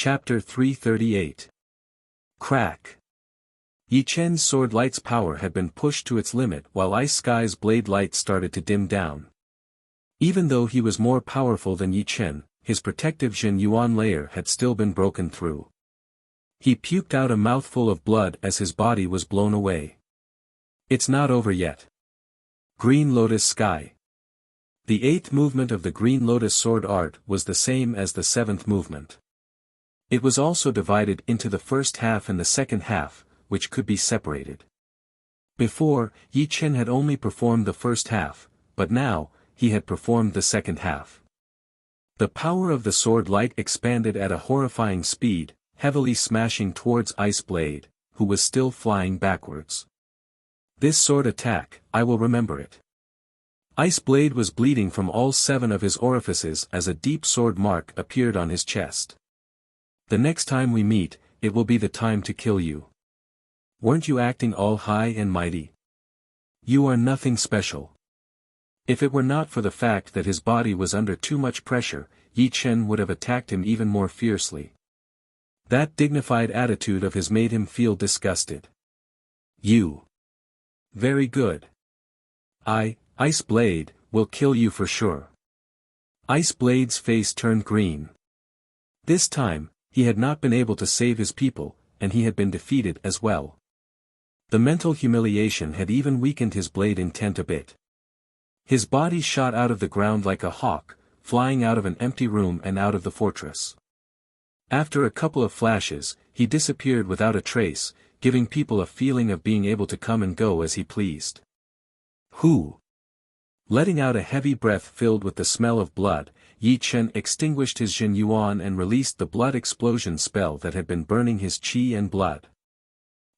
Chapter 338. Crack. Yi Chen's sword light's power had been pushed to its limit while Ice Sky's blade light started to dim down. Even though he was more powerful than Yi Chen, his protective Jin Yuan layer had still been broken through. He puked out a mouthful of blood as his body was blown away. It's not over yet. Green Lotus Sky. The 8th movement of the Green Lotus sword art was the same as the 7th movement. It was also divided into the first half and the second half, which could be separated. Before, Yi Chen had only performed the first half, but now, he had performed the second half. The power of the sword light expanded at a horrifying speed, heavily smashing towards Ice Blade, who was still flying backwards. This sword attack, I will remember it. Ice Blade was bleeding from all 7 of his orifices as a deep sword mark appeared on his chest. The next time we meet, it will be the time to kill you. Weren't you acting all high and mighty? You are nothing special. If it were not for the fact that his body was under too much pressure, Yi Chen would have attacked him even more fiercely. That dignified attitude of his made him feel disgusted. You. Very good. Ice Blade, will kill you for sure. Ice Blade's face turned green. This time, he had not been able to save his people, and he had been defeated as well. The mental humiliation had even weakened his blade intent a bit. His body shot out of the ground like a hawk, flying out of an empty room and out of the fortress. After a couple of flashes, he disappeared without a trace, giving people a feeling of being able to come and go as he pleased. Who? Letting out a heavy breath filled with the smell of blood, Yi Chen extinguished his Jin Yuan and released the blood explosion spell that had been burning his qi and blood.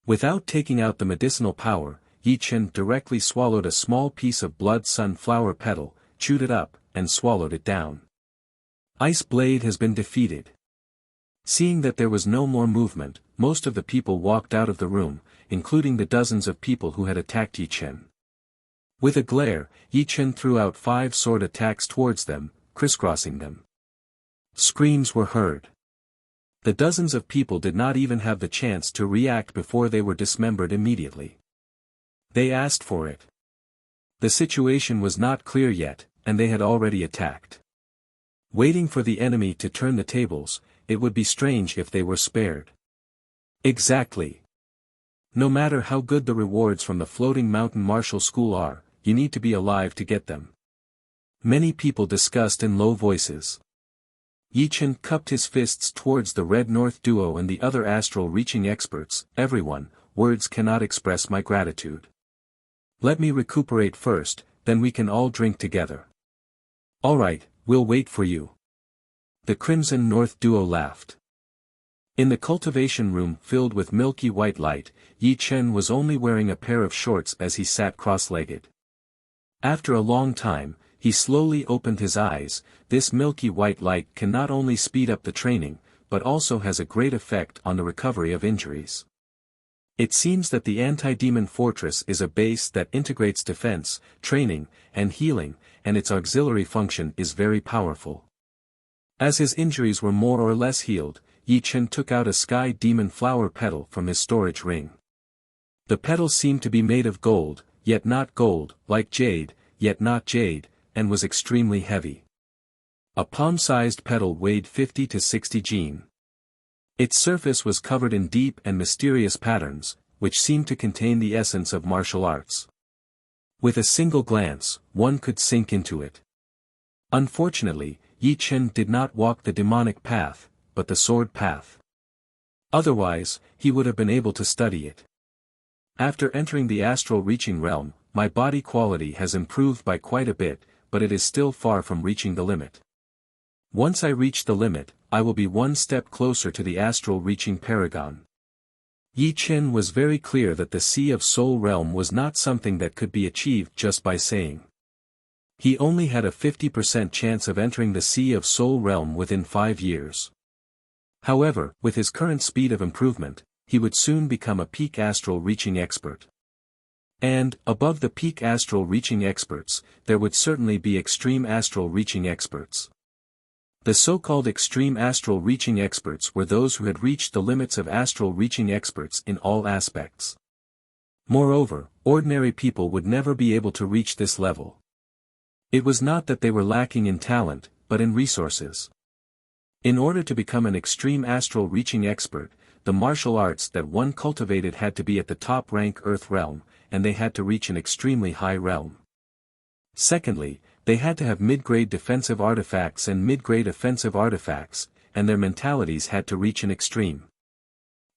Without taking out the medicinal power, Yi Chen directly swallowed a small piece of blood sunflower petal, chewed it up, and swallowed it down. Ice Blade has been defeated. Seeing that there was no more movement, most of the people walked out of the room, including the dozens of people who had attacked Yi Chen. With a glare, Yi Chen threw out 5 sword attacks towards them, crisscrossing them. Screams were heard. The dozens of people did not even have the chance to react before they were dismembered immediately. They asked for it. The situation was not clear yet, and they had already attacked. Waiting for the enemy to turn the tables, it would be strange if they were spared. Exactly. No matter how good the rewards from the Floating Mountain Martial School are, you need to be alive to get them. Many people discussed in low voices. Yi Chen cupped his fists towards the Red North duo and the other astral-reaching experts. Everyone, words cannot express my gratitude. Let me recuperate first, then we can all drink together. Alright, we'll wait for you. The Crimson North duo laughed. In the cultivation room filled with milky white light, Yi Chen was only wearing a pair of shorts as he sat cross-legged. After a long time, he slowly opened his eyes. This milky white light can not only speed up the training, but also has a great effect on the recovery of injuries. It seems that the anti-demon fortress is a base that integrates defense, training, and healing, and its auxiliary function is very powerful. As his injuries were more or less healed, Yi Chen took out a sky demon flower petal from his storage ring. The petal seemed to be made of gold, yet not gold, like jade, yet not jade, and was extremely heavy. A palm-sized petal weighed 50 to 60 jin. Its surface was covered in deep and mysterious patterns, which seemed to contain the essence of martial arts. With a single glance, one could sink into it. Unfortunately, Yi Chen did not walk the demonic path, but the sword path. Otherwise, he would have been able to study it. After entering the astral reaching realm, my body quality has improved by quite a bit, but it is still far from reaching the limit. Once I reach the limit, I will be one step closer to the astral reaching paragon. Yi Chen was very clear that the Sea of Soul realm was not something that could be achieved just by saying. He only had a 50% chance of entering the Sea of Soul realm within 5 years. However, with his current speed of improvement, he would soon become a peak astral reaching expert. And, above the peak astral reaching experts, there would certainly be extreme astral reaching experts. The so-called extreme astral reaching experts were those who had reached the limits of astral reaching experts in all aspects. Moreover, ordinary people would never be able to reach this level. It was not that they were lacking in talent, but in resources. In order to become an extreme astral reaching expert, the martial arts that one cultivated had to be at the top rank Earth realm, and they had to reach an extremely high realm. Secondly, they had to have mid-grade defensive artifacts and mid-grade offensive artifacts, and their mentalities had to reach an extreme.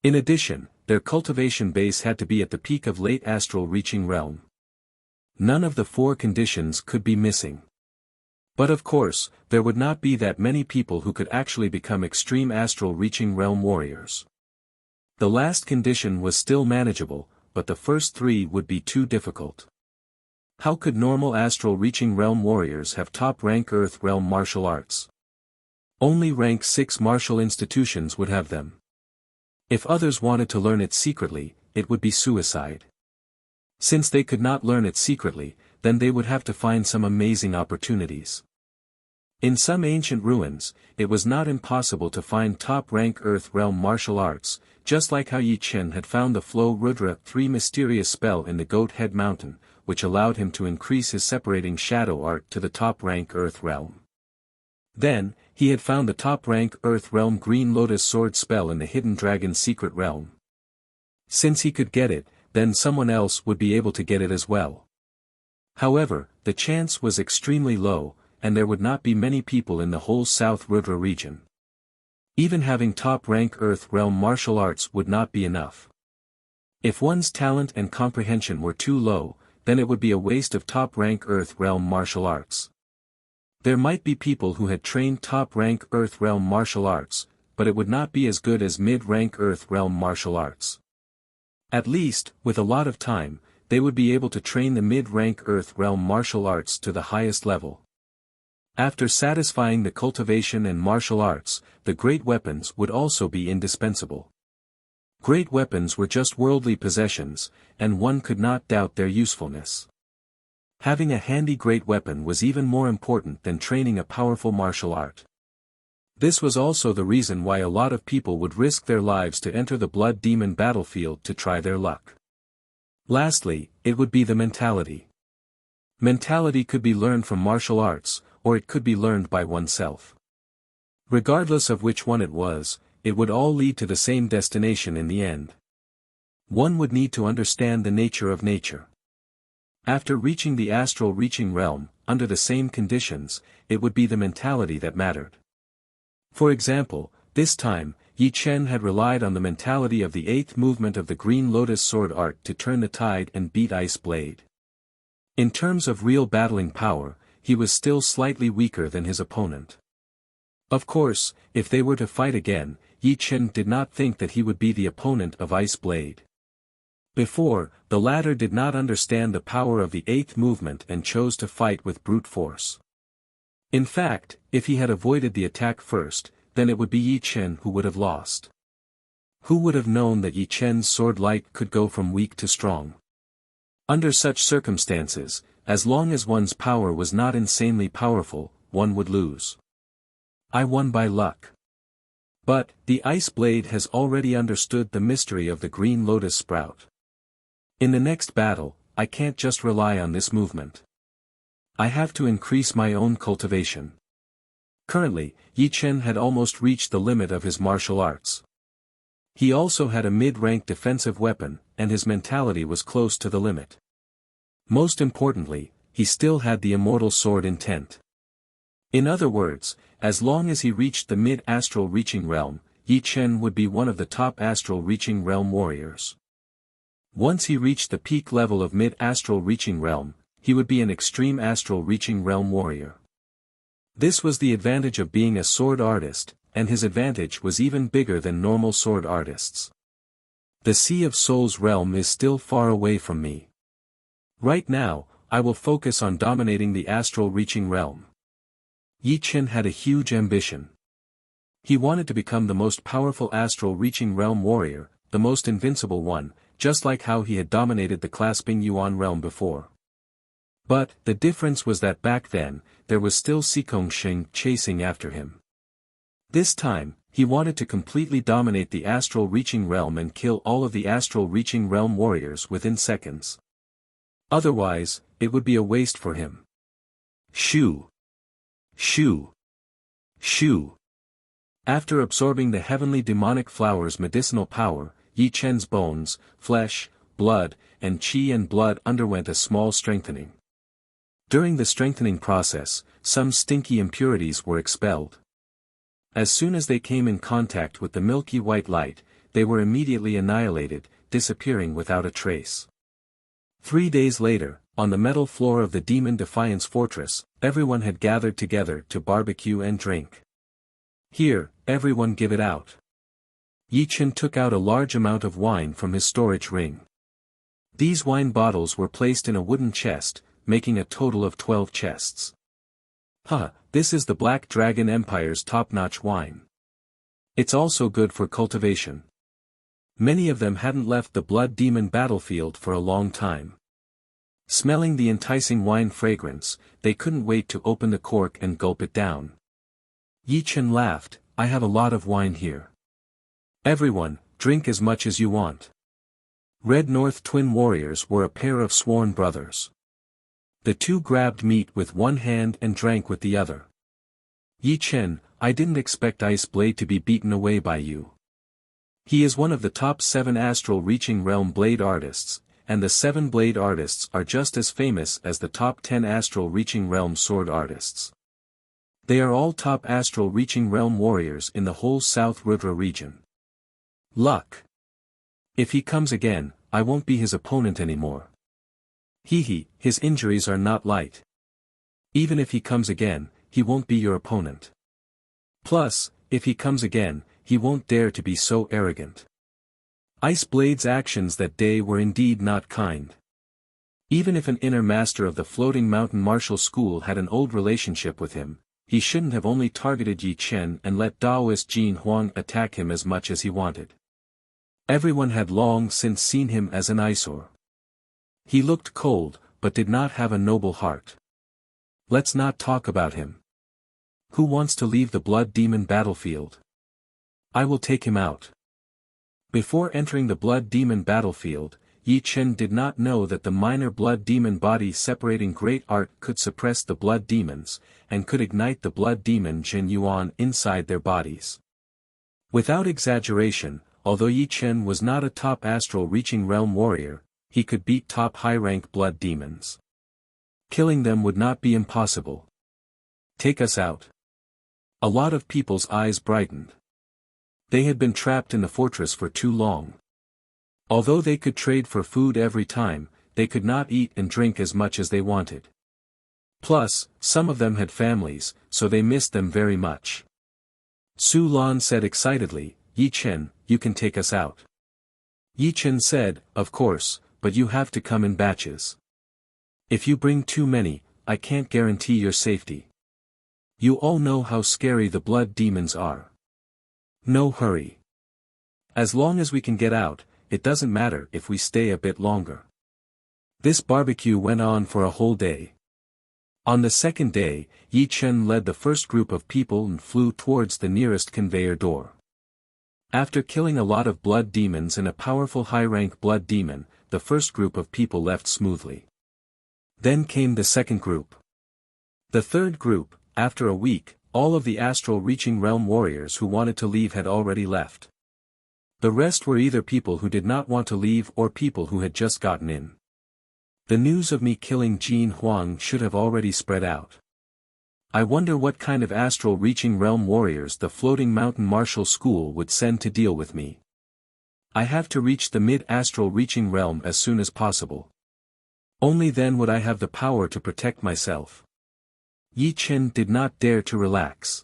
In addition, their cultivation base had to be at the peak of late astral reaching realm. None of the four conditions could be missing. But of course, there would not be that many people who could actually become extreme astral reaching realm warriors. The last condition was still manageable, but the first three would be too difficult. How could normal astral reaching realm warriors have top rank Earth realm martial arts? Only rank 6 martial institutions would have them. If others wanted to learn it secretly, it would be suicide. Since they could not learn it secretly, then they would have to find some amazing opportunities. In some ancient ruins, it was not impossible to find top-rank Earth realm martial arts, just like how Yi Chen had found the Flow Rudra 3 mysterious spell in the Goat Head Mountain, which allowed him to increase his separating shadow art to the top-rank Earth realm. Then, he had found the top-rank Earth realm Green Lotus Sword spell in the Hidden Dragon's secret realm. Since he could get it, then someone else would be able to get it as well. However, the chance was extremely low, and there would not be many people in the whole South Rudra region. Even having top-rank Earth realm martial arts would not be enough. If one's talent and comprehension were too low, then it would be a waste of top-rank Earth realm martial arts. There might be people who had trained top-rank Earth realm martial arts, but it would not be as good as mid-rank Earth realm martial arts. At least, with a lot of time, they would be able to train the mid-rank Earth realm martial arts to the highest level. After satisfying the cultivation and martial arts, the great weapons would also be indispensable. Great weapons were just worldly possessions, and one could not doubt their usefulness. Having a handy great weapon was even more important than training a powerful martial art. This was also the reason why a lot of people would risk their lives to enter the blood demon battlefield to try their luck. Lastly, it would be the mentality. Mentality could be learned from martial arts, or it could be learned by oneself. Regardless of which one it was, it would all lead to the same destination in the end. One would need to understand the nature of nature. After reaching the astral reaching realm, under the same conditions, it would be the mentality that mattered. For example, this time, Yi Chen had relied on the mentality of the 8th movement of the Green Lotus Sword art to turn the tide and beat Ice Blade. In terms of real battling power, he was still slightly weaker than his opponent. Of course, if they were to fight again, Yi Chen did not think that he would be the opponent of Ice Blade. Before, the latter did not understand the power of the 8th movement and chose to fight with brute force. In fact, if he had avoided the attack first, then it would be Yi Chen who would have lost. Who would have known that Yi Chen's sword light could go from weak to strong? Under such circumstances, as long as one's power was not insanely powerful, one would lose. I won by luck. But, the Ice Blade has already understood the mystery of the Green Lotus Sprout. In the next battle, I can't just rely on this movement. I have to increase my own cultivation. Currently, Yi Chen had almost reached the limit of his martial arts. He also had a mid-rank defensive weapon, and his mentality was close to the limit. Most importantly, he still had the Immortal Sword intent. In other words, as long as he reached the mid-astral reaching realm, Yi Chen would be one of the top astral reaching realm warriors. Once he reached the peak level of mid-astral reaching realm, he would be an extreme astral reaching realm warrior. This was the advantage of being a sword artist, and his advantage was even bigger than normal sword artists. The Sea of Souls realm is still far away from me. Right now, I will focus on dominating the astral reaching realm. Yi Chen had a huge ambition. He wanted to become the most powerful astral reaching realm warrior, the most invincible one, just like how he had dominated the clasping Yuan realm before. But, the difference was that back then, there was still Xikong Shing chasing after him. This time, he wanted to completely dominate the astral reaching realm and kill all of the astral reaching realm warriors within seconds. Otherwise, it would be a waste for him. Shoo! Shoo! Shoo! After absorbing the heavenly demonic flower's medicinal power, Yi Chen's bones, flesh, blood, and qi and blood underwent a small strengthening. During the strengthening process, some stinky impurities were expelled. As soon as they came in contact with the milky white light, they were immediately annihilated, disappearing without a trace. 3 days later, on the metal floor of the Demon Defiance Fortress, everyone had gathered together to barbecue and drink. Here, everyone give it out. Yi Chen took out a large amount of wine from his storage ring. These wine bottles were placed in a wooden chest, making a total of 12 chests. This is the Black Dragon Empire's top-notch wine. It's also good for cultivation. Many of them hadn't left the Blood Demon battlefield for a long time. Smelling the enticing wine fragrance, they couldn't wait to open the cork and gulp it down. Yi Chen laughed, I have a lot of wine here. Everyone, drink as much as you want. Red North twin warriors were a pair of sworn brothers. The two grabbed meat with one hand and drank with the other. Yi Chen, I didn't expect Ice Blade to be beaten away by you. He is one of the top 7 astral reaching realm blade artists, and the 7 blade artists are just as famous as the top 10 astral reaching realm sword artists. They are all top astral reaching realm warriors in the whole South Rudra region. Luck. If he comes again, I won't be his opponent anymore. His injuries are not light. Even if he comes again, he won't be your opponent. Plus, if he comes again, he won't dare to be so arrogant. Ice Blade's actions that day were indeed not kind. Even if an inner master of the Floating Mountain Martial School had an old relationship with him, he shouldn't have only targeted Yi Chen and let Daoist Jin Huang attack him as much as he wanted. Everyone had long since seen him as an eyesore. He looked cold, but did not have a noble heart. Let's not talk about him. Who wants to leave the Blood Demon battlefield? I will take him out. Before entering the Blood Demon battlefield, Yi Chen did not know that the minor Blood Demon body separating great art could suppress the Blood Demons, and could ignite the Blood Demon Jin Yuan inside their bodies. Without exaggeration, although Yi Chen was not a top astral reaching realm warrior, he could beat top high-rank Blood Demons. Killing them would not be impossible. Take us out. A lot of people's eyes brightened. They had been trapped in the fortress for too long. Although they could trade for food every time, they could not eat and drink as much as they wanted. Plus, some of them had families, so they missed them very much. Su Lan said excitedly, Yi Chen, you can take us out. Yi Chen said, of course, but you have to come in batches. If you bring too many, I can't guarantee your safety. You all know how scary the Blood Demons are. No hurry. As long as we can get out, it doesn't matter if we stay a bit longer. This barbecue went on for a whole day. On the second day, Yi Chen led the first group of people and flew towards the nearest conveyor door. After killing a lot of Blood Demons and a powerful high-rank Blood Demon, the first group of people left smoothly. Then came the second group. The third group, after a week, all of the astral reaching realm warriors who wanted to leave had already left. The rest were either people who did not want to leave or people who had just gotten in. The news of me killing Jin Huang should have already spread out. I wonder what kind of astral reaching realm warriors the Floating Mountain Martial School would send to deal with me. I have to reach the mid-astral reaching realm as soon as possible. Only then would I have the power to protect myself. Yi Chen did not dare to relax.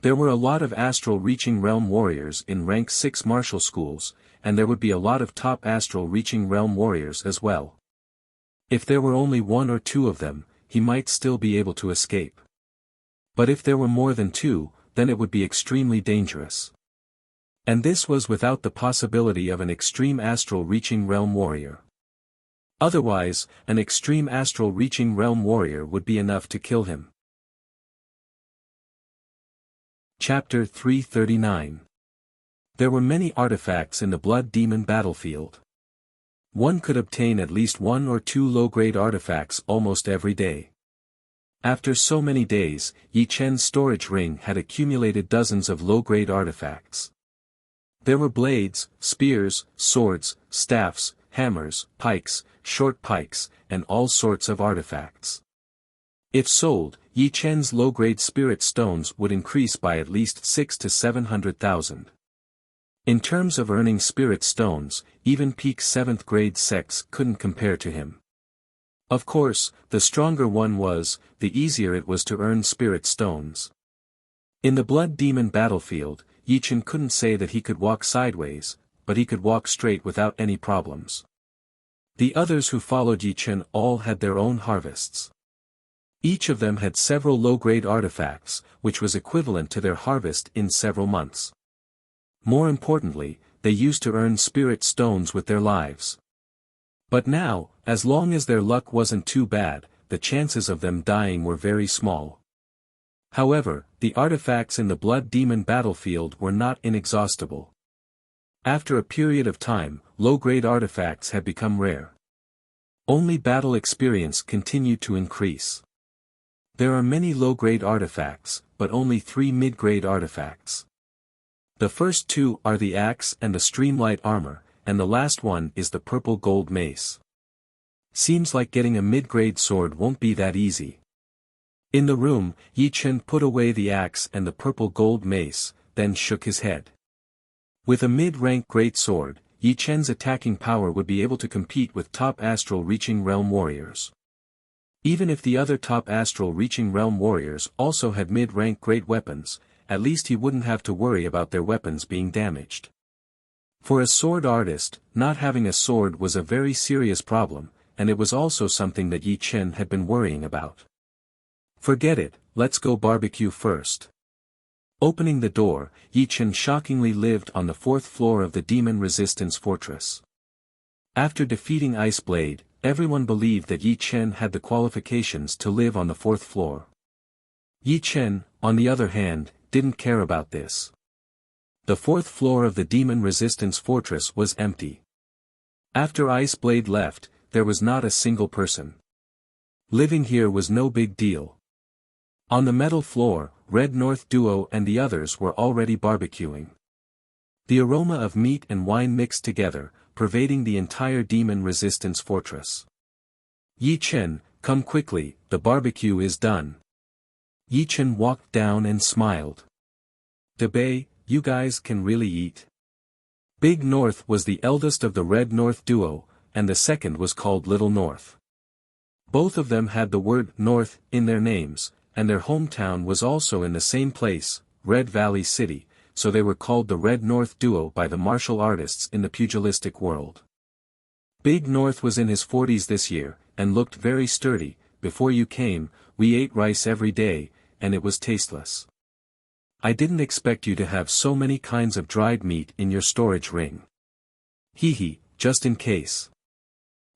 There were a lot of astral reaching realm warriors in rank 6 martial schools, and there would be a lot of top astral reaching realm warriors as well. If there were only 1 or 2 of them, he might still be able to escape. But if there were more than 2, then it would be extremely dangerous. And this was without the possibility of an extreme astral reaching realm warrior. Otherwise, an extreme astral reaching realm warrior would be enough to kill him. Chapter 339. There were many artifacts in the Blood Demon battlefield. One could obtain at least 1 or 2 low-grade artifacts almost every day. After so many days, Yi Chen's storage ring had accumulated dozens of low-grade artifacts. There were blades, spears, swords, staffs, hammers, pikes, short pikes, and all sorts of artifacts. If sold, Yi Chen's low-grade spirit stones would increase by at least 6 to 700,000. In terms of earning spirit stones, even peak 7th grade sects couldn't compare to him. Of course, the stronger one was, the easier it was to earn spirit stones. In the Blood Demon battlefield, Yi Chen couldn't say that he could walk sideways, but he could walk straight without any problems. The others who followed Yi Chen all had their own harvests. Each of them had several low-grade artifacts, which was equivalent to their harvest in several months. More importantly, they used to earn spirit stones with their lives. But now, as long as their luck wasn't too bad, the chances of them dying were very small. However, the artifacts in the Blood Demon battlefield were not inexhaustible. After a period of time, low-grade artifacts had become rare. Only battle experience continued to increase. There are many low-grade artifacts, but only 3 mid-grade artifacts. The first 2 are the axe and the streamlight armor, and the last one is the purple gold mace. Seems like getting a mid-grade sword won't be that easy. In the room, Yi Chen put away the axe and the purple gold mace, then shook his head. With a mid-rank great sword, Yi Chen's attacking power would be able to compete with top astral reaching realm warriors. Even if the other top astral reaching realm warriors also had mid-rank great weapons, at least he wouldn't have to worry about their weapons being damaged. For a sword artist, not having a sword was a very serious problem, and it was also something that Yi Chen had been worrying about. Forget it, let's go barbecue first. Opening the door, Yi Chen shockingly lived on the 4th floor of the Demon Resistance Fortress. After defeating Ice Blade, everyone believed that Yi Chen had the qualifications to live on the 4th floor. Yi Chen, on the other hand, didn't care about this. The 4th floor of the Demon Resistance Fortress was empty. After Ice Blade left, there was not a single person. Living here was no big deal. On the metal floor, Red North Duo and the others were already barbecuing. The aroma of meat and wine mixed together, pervading the entire Demon Resistance Fortress. Yi Chen, come quickly, the barbecue is done. Yi Chen walked down and smiled. Debay, you guys can really eat. Big North was the eldest of the Red North Duo, and the second was called Little North. Both of them had the word North in their names, and their hometown was also in the same place, Red Valley City, so they were called the Red North Duo by the martial artists in the pugilistic world. Big North was in his 40s this year, and looked very sturdy. Before you came, we ate rice every day, and it was tasteless. I didn't expect you to have so many kinds of dried meat in your storage ring. Hee, just in case.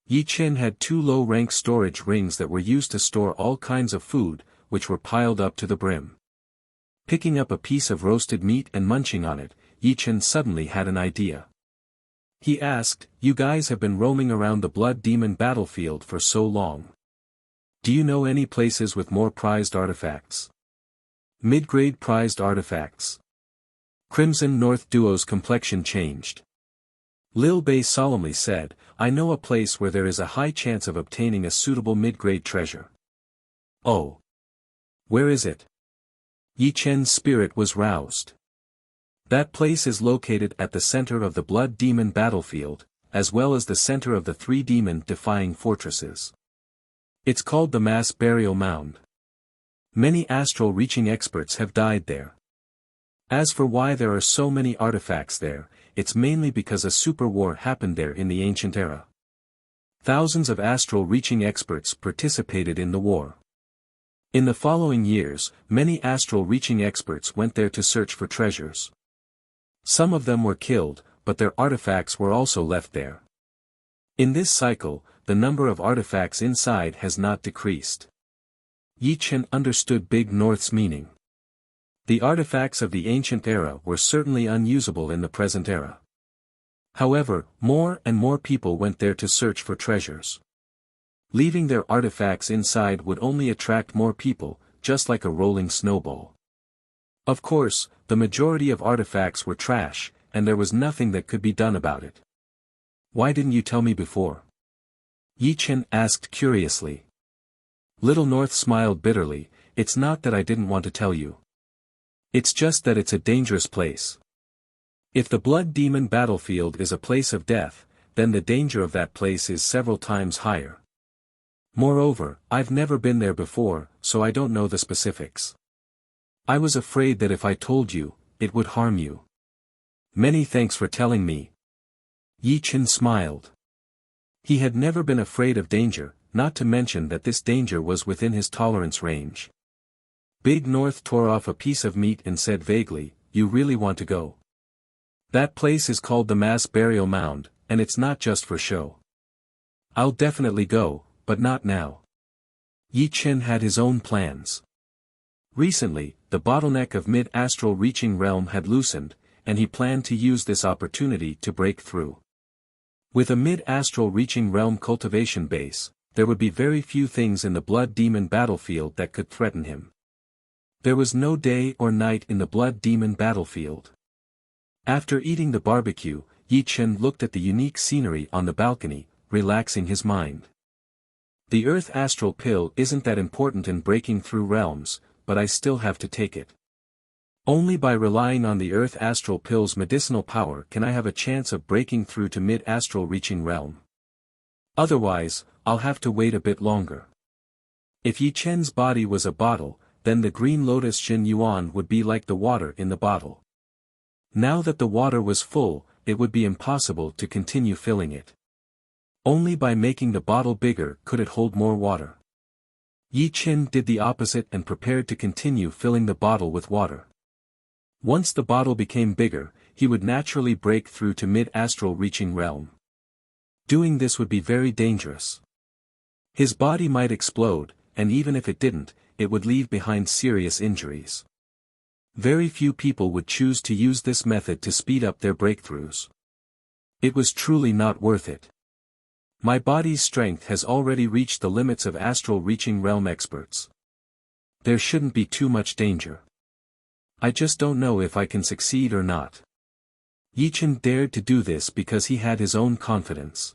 Yi Chen had 2 low-rank storage rings that were used to store all kinds of food, which were piled up to the brim. Picking up a piece of roasted meat and munching on it, Yi Chen suddenly had an idea. He asked, you guys have been roaming around the Blood Demon battlefield for so long. Do you know any places with more prized artifacts? Mid-grade prized artifacts. Crimson North Duo's complexion changed. Lil Bei solemnly said, I know a place where there is a high chance of obtaining a suitable mid-grade treasure. Oh. Where is it? Yi Chen's spirit was roused. That place is located at the center of the Blood Demon battlefield, as well as the center of the 3 demon-defying fortresses. It's called the Mass Burial Mound. Many astral-reaching experts have died there. As for why there are so many artifacts there, it's mainly because a super war happened there in the ancient era. Thousands of astral-reaching experts participated in the war. In the following years, many astral-reaching experts went there to search for treasures. Some of them were killed, but their artifacts were also left there. In this cycle, the number of artifacts inside has not decreased. Yi Chen understood Big North's meaning. The artifacts of the ancient era were certainly unusable in the present era. However, more and more people went there to search for treasures. Leaving their artifacts inside would only attract more people, just like a rolling snowball. Of course, the majority of artifacts were trash, and there was nothing that could be done about it. Why didn't you tell me before? Yi Chen asked curiously. Little North smiled bitterly. It's not that I didn't want to tell you. It's just that it's a dangerous place. If the Blood Demon battlefield is a place of death, then the danger of that place is several times higher. Moreover, I've never been there before, so I don't know the specifics. I was afraid that if I told you, it would harm you. Many thanks for telling me. Yi Chen smiled. He had never been afraid of danger, not to mention that this danger was within his tolerance range. Big North tore off a piece of meat and said vaguely, "You really want to go? That place is called the Mass Burial Mound, and it's not just for show. I'll definitely go, but not now." Yi Chen had his own plans. Recently, the bottleneck of mid-astral reaching realm had loosened, and he planned to use this opportunity to break through. With a mid-astral reaching realm cultivation base, there would be very few things in the Blood Demon battlefield that could threaten him. There was no day or night in the Blood Demon battlefield. After eating the barbecue, Yi Chen looked at the unique scenery on the balcony, relaxing his mind. The Earth Astral Pill isn't that important in breaking through realms, but I still have to take it. Only by relying on the Earth Astral Pill's medicinal power can I have a chance of breaking through to mid-astral reaching realm. Otherwise, I'll have to wait a bit longer. If Yi Chen's body was a bottle, then the Green Lotus Xin Yuan would be like the water in the bottle. Now that the water was full, it would be impossible to continue filling it. Only by making the bottle bigger could it hold more water. Yi Chen did the opposite and prepared to continue filling the bottle with water. Once the bottle became bigger, he would naturally break through to mid-astral reaching realm. Doing this would be very dangerous. His body might explode, and even if it didn't, it would leave behind serious injuries. Very few people would choose to use this method to speed up their breakthroughs. It was truly not worth it. My body's strength has already reached the limits of astral reaching realm experts. There shouldn't be too much danger. I just don't know if I can succeed or not. Yi Chen dared to do this because he had his own confidence.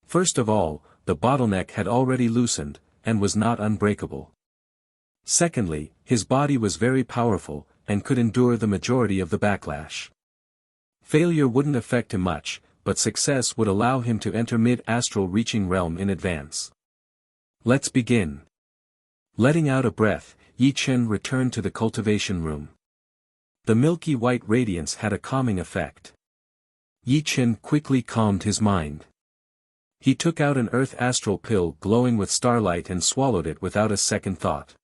First of all, the bottleneck had already loosened, and was not unbreakable. Secondly, his body was very powerful, and could endure the majority of the backlash. Failure wouldn't affect him much, but success would allow him to enter mid-astral reaching realm in advance. Let's begin. Letting out a breath, Yi Chen returned to the cultivation room. The milky white radiance had a calming effect. Yi Chen quickly calmed his mind. He took out an earth astral pill glowing with starlight and swallowed it without a second thought.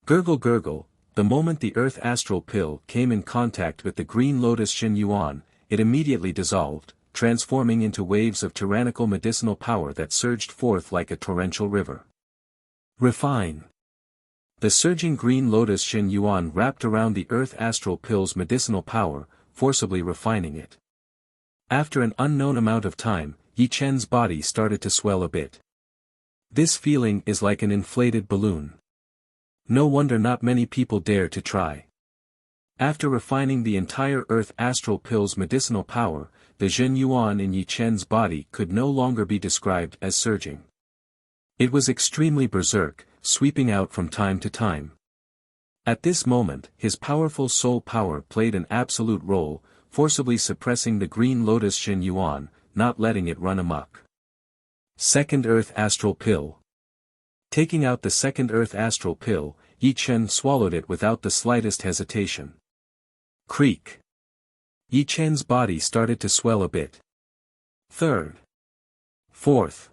Gurgle gurgle, the moment the earth astral pill came in contact with the green lotus Xin Yuan, it immediately dissolved, transforming into waves of tyrannical medicinal power that surged forth like a torrential river. Refine. The surging green lotus Xin Yuan wrapped around the earth astral pill's medicinal power, forcibly refining it. After an unknown amount of time, Yi Chen's body started to swell a bit. This feeling is like an inflated balloon. No wonder not many people dare to try. After refining the entire earth astral pill's medicinal power, the Xin Yuan in Yi Chen's body could no longer be described as surging. It was extremely berserk, sweeping out from time to time. At this moment, his powerful soul power played an absolute role, forcibly suppressing the green lotus Xin Yuan, not letting it run amok. Second Earth Astral Pill. Taking out the second Earth Astral Pill, Yi Chen swallowed it without the slightest hesitation. Creak. Yi Chen's body started to swell a bit. Third. Fourth.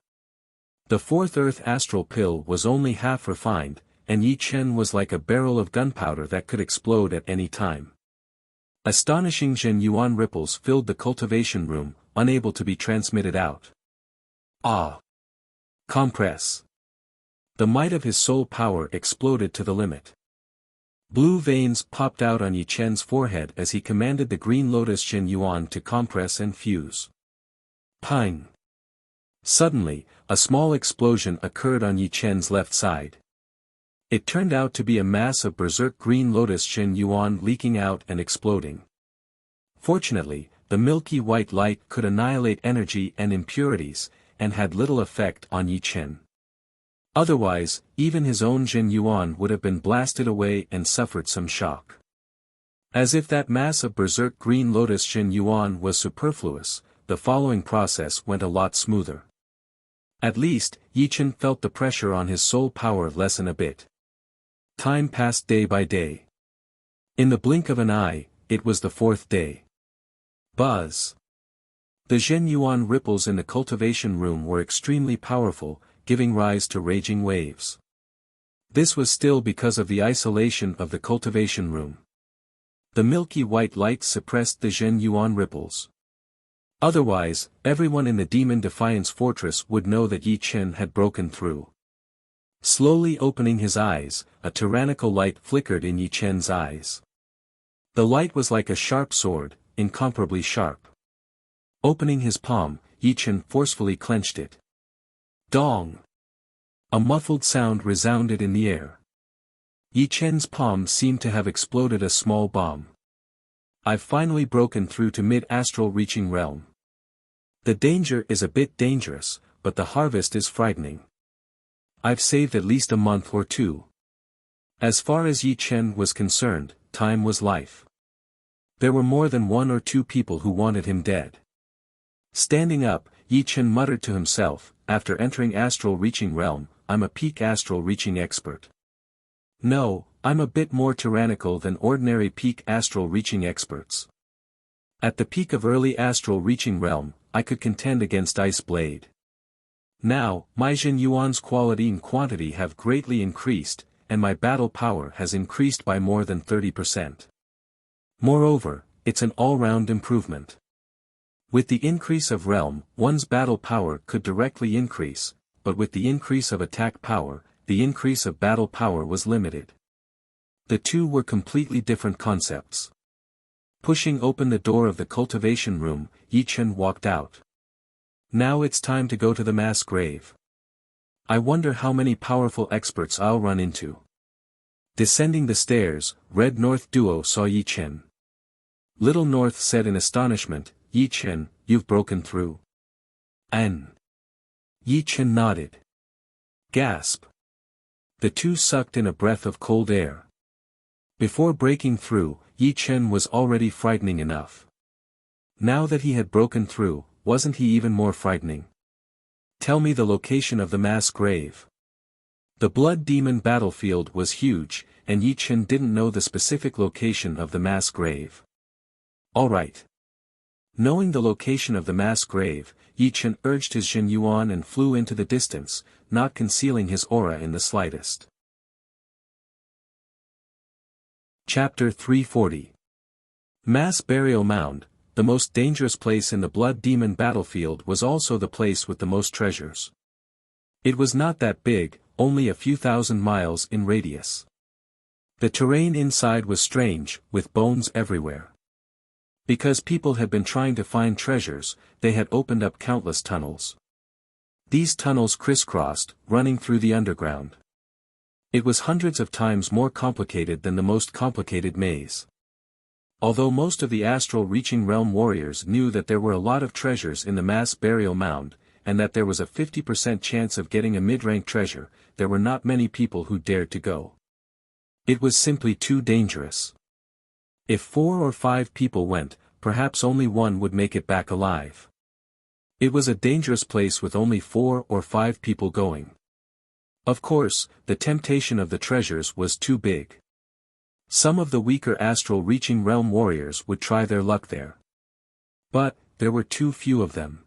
The fourth Earth Astral Pill was only half refined, and Yi Chen was like a barrel of gunpowder that could explode at any time. Astonishing Xin Yuan ripples filled the cultivation room, unable to be transmitted out. Ah! Compress. The might of his soul power exploded to the limit. Blue veins popped out on Yi Chen's forehead as he commanded the Green Lotus Jin Yuan to compress and fuse. Ping! Suddenly, a small explosion occurred on Yi Chen's left side. It turned out to be a mass of berserk Green Lotus Jin Yuan leaking out and exploding. Fortunately, the milky white light could annihilate energy and impurities, and had little effect on Yi Chen. Otherwise, even his own Jin Yuan would have been blasted away and suffered some shock. As if that mass of berserk Green Lotus Jin Yuan was superfluous, the following process went a lot smoother. At least, Yi Chen felt the pressure on his soul power lessen a bit. Time passed day by day. In the blink of an eye, it was the 4th day. Buzz! The Zhen Yuan ripples in the cultivation room were extremely powerful, giving rise to raging waves. This was still because of the isolation of the cultivation room. The milky white light suppressed the Zhen Yuan ripples. Otherwise, everyone in the Demon Defiance Fortress would know that Yi Chen had broken through. Slowly opening his eyes, a tyrannical light flickered in Yi Chen's eyes. The light was like a sharp sword, incomparably sharp. Opening his palm, Yi Chen forcefully clenched it. Dong! A muffled sound resounded in the air. Yi Chen's palm seemed to have exploded a small bomb. I've finally broken through to mid-astral reaching realm. The danger is a bit dangerous, but the harvest is frightening. I've saved at least a month or two. As far as Yi Chen was concerned, time was life. There were more than 1 or 2 people who wanted him dead. Standing up, Yi Chen muttered to himself, after entering astral reaching realm, I'm a peak astral reaching expert. No, I'm a bit more tyrannical than ordinary peak astral reaching experts. At the peak of early astral reaching realm, I could contend against Ice Blade. Now, my Jin Yuan's quality and quantity have greatly increased, and my battle power has increased by more than 30%. Moreover, it's an all-round improvement. With the increase of realm, one's battle power could directly increase, but with the increase of attack power, the increase of battle power was limited. The two were completely different concepts. Pushing open the door of the cultivation room, Yi Chen walked out. Now it's time to go to the mass grave. I wonder how many powerful experts I'll run into. Descending the stairs, Red North Duo saw Yi Chen. Little North said in astonishment, Yi Chen, you've broken through. An. Yi Chen nodded. Gasp. The two sucked in a breath of cold air. Before breaking through, Yi Chen was already frightening enough. Now that he had broken through, wasn't he even more frightening? Tell me the location of the mass grave. The Blood Demon battlefield was huge, and Yi Chen didn't know the specific location of the mass grave. All right. Knowing the location of the mass grave, Yi Chen urged his Jin Yuan and flew into the distance, not concealing his aura in the slightest. Chapter 340. Mass Burial Mound. The most dangerous place in the Blood Demon battlefield was also the place with the most treasures. It was not that big, only a few thousand miles in radius. The terrain inside was strange, with bones everywhere. Because people had been trying to find treasures, they had opened up countless tunnels. These tunnels crisscrossed, running through the underground. It was hundreds of times more complicated than the most complicated maze. Although most of the astral reaching realm warriors knew that there were a lot of treasures in the mass burial mound, and that there was a 50% chance of getting a mid-rank treasure, there were not many people who dared to go. It was simply too dangerous. If 4 or 5 people went, perhaps only one would make it back alive. It was a dangerous place with only 4 or 5 people going. Of course, the temptation of the treasures was too big. Some of the weaker astral reaching realm warriors would try their luck there. But, there were too few of them.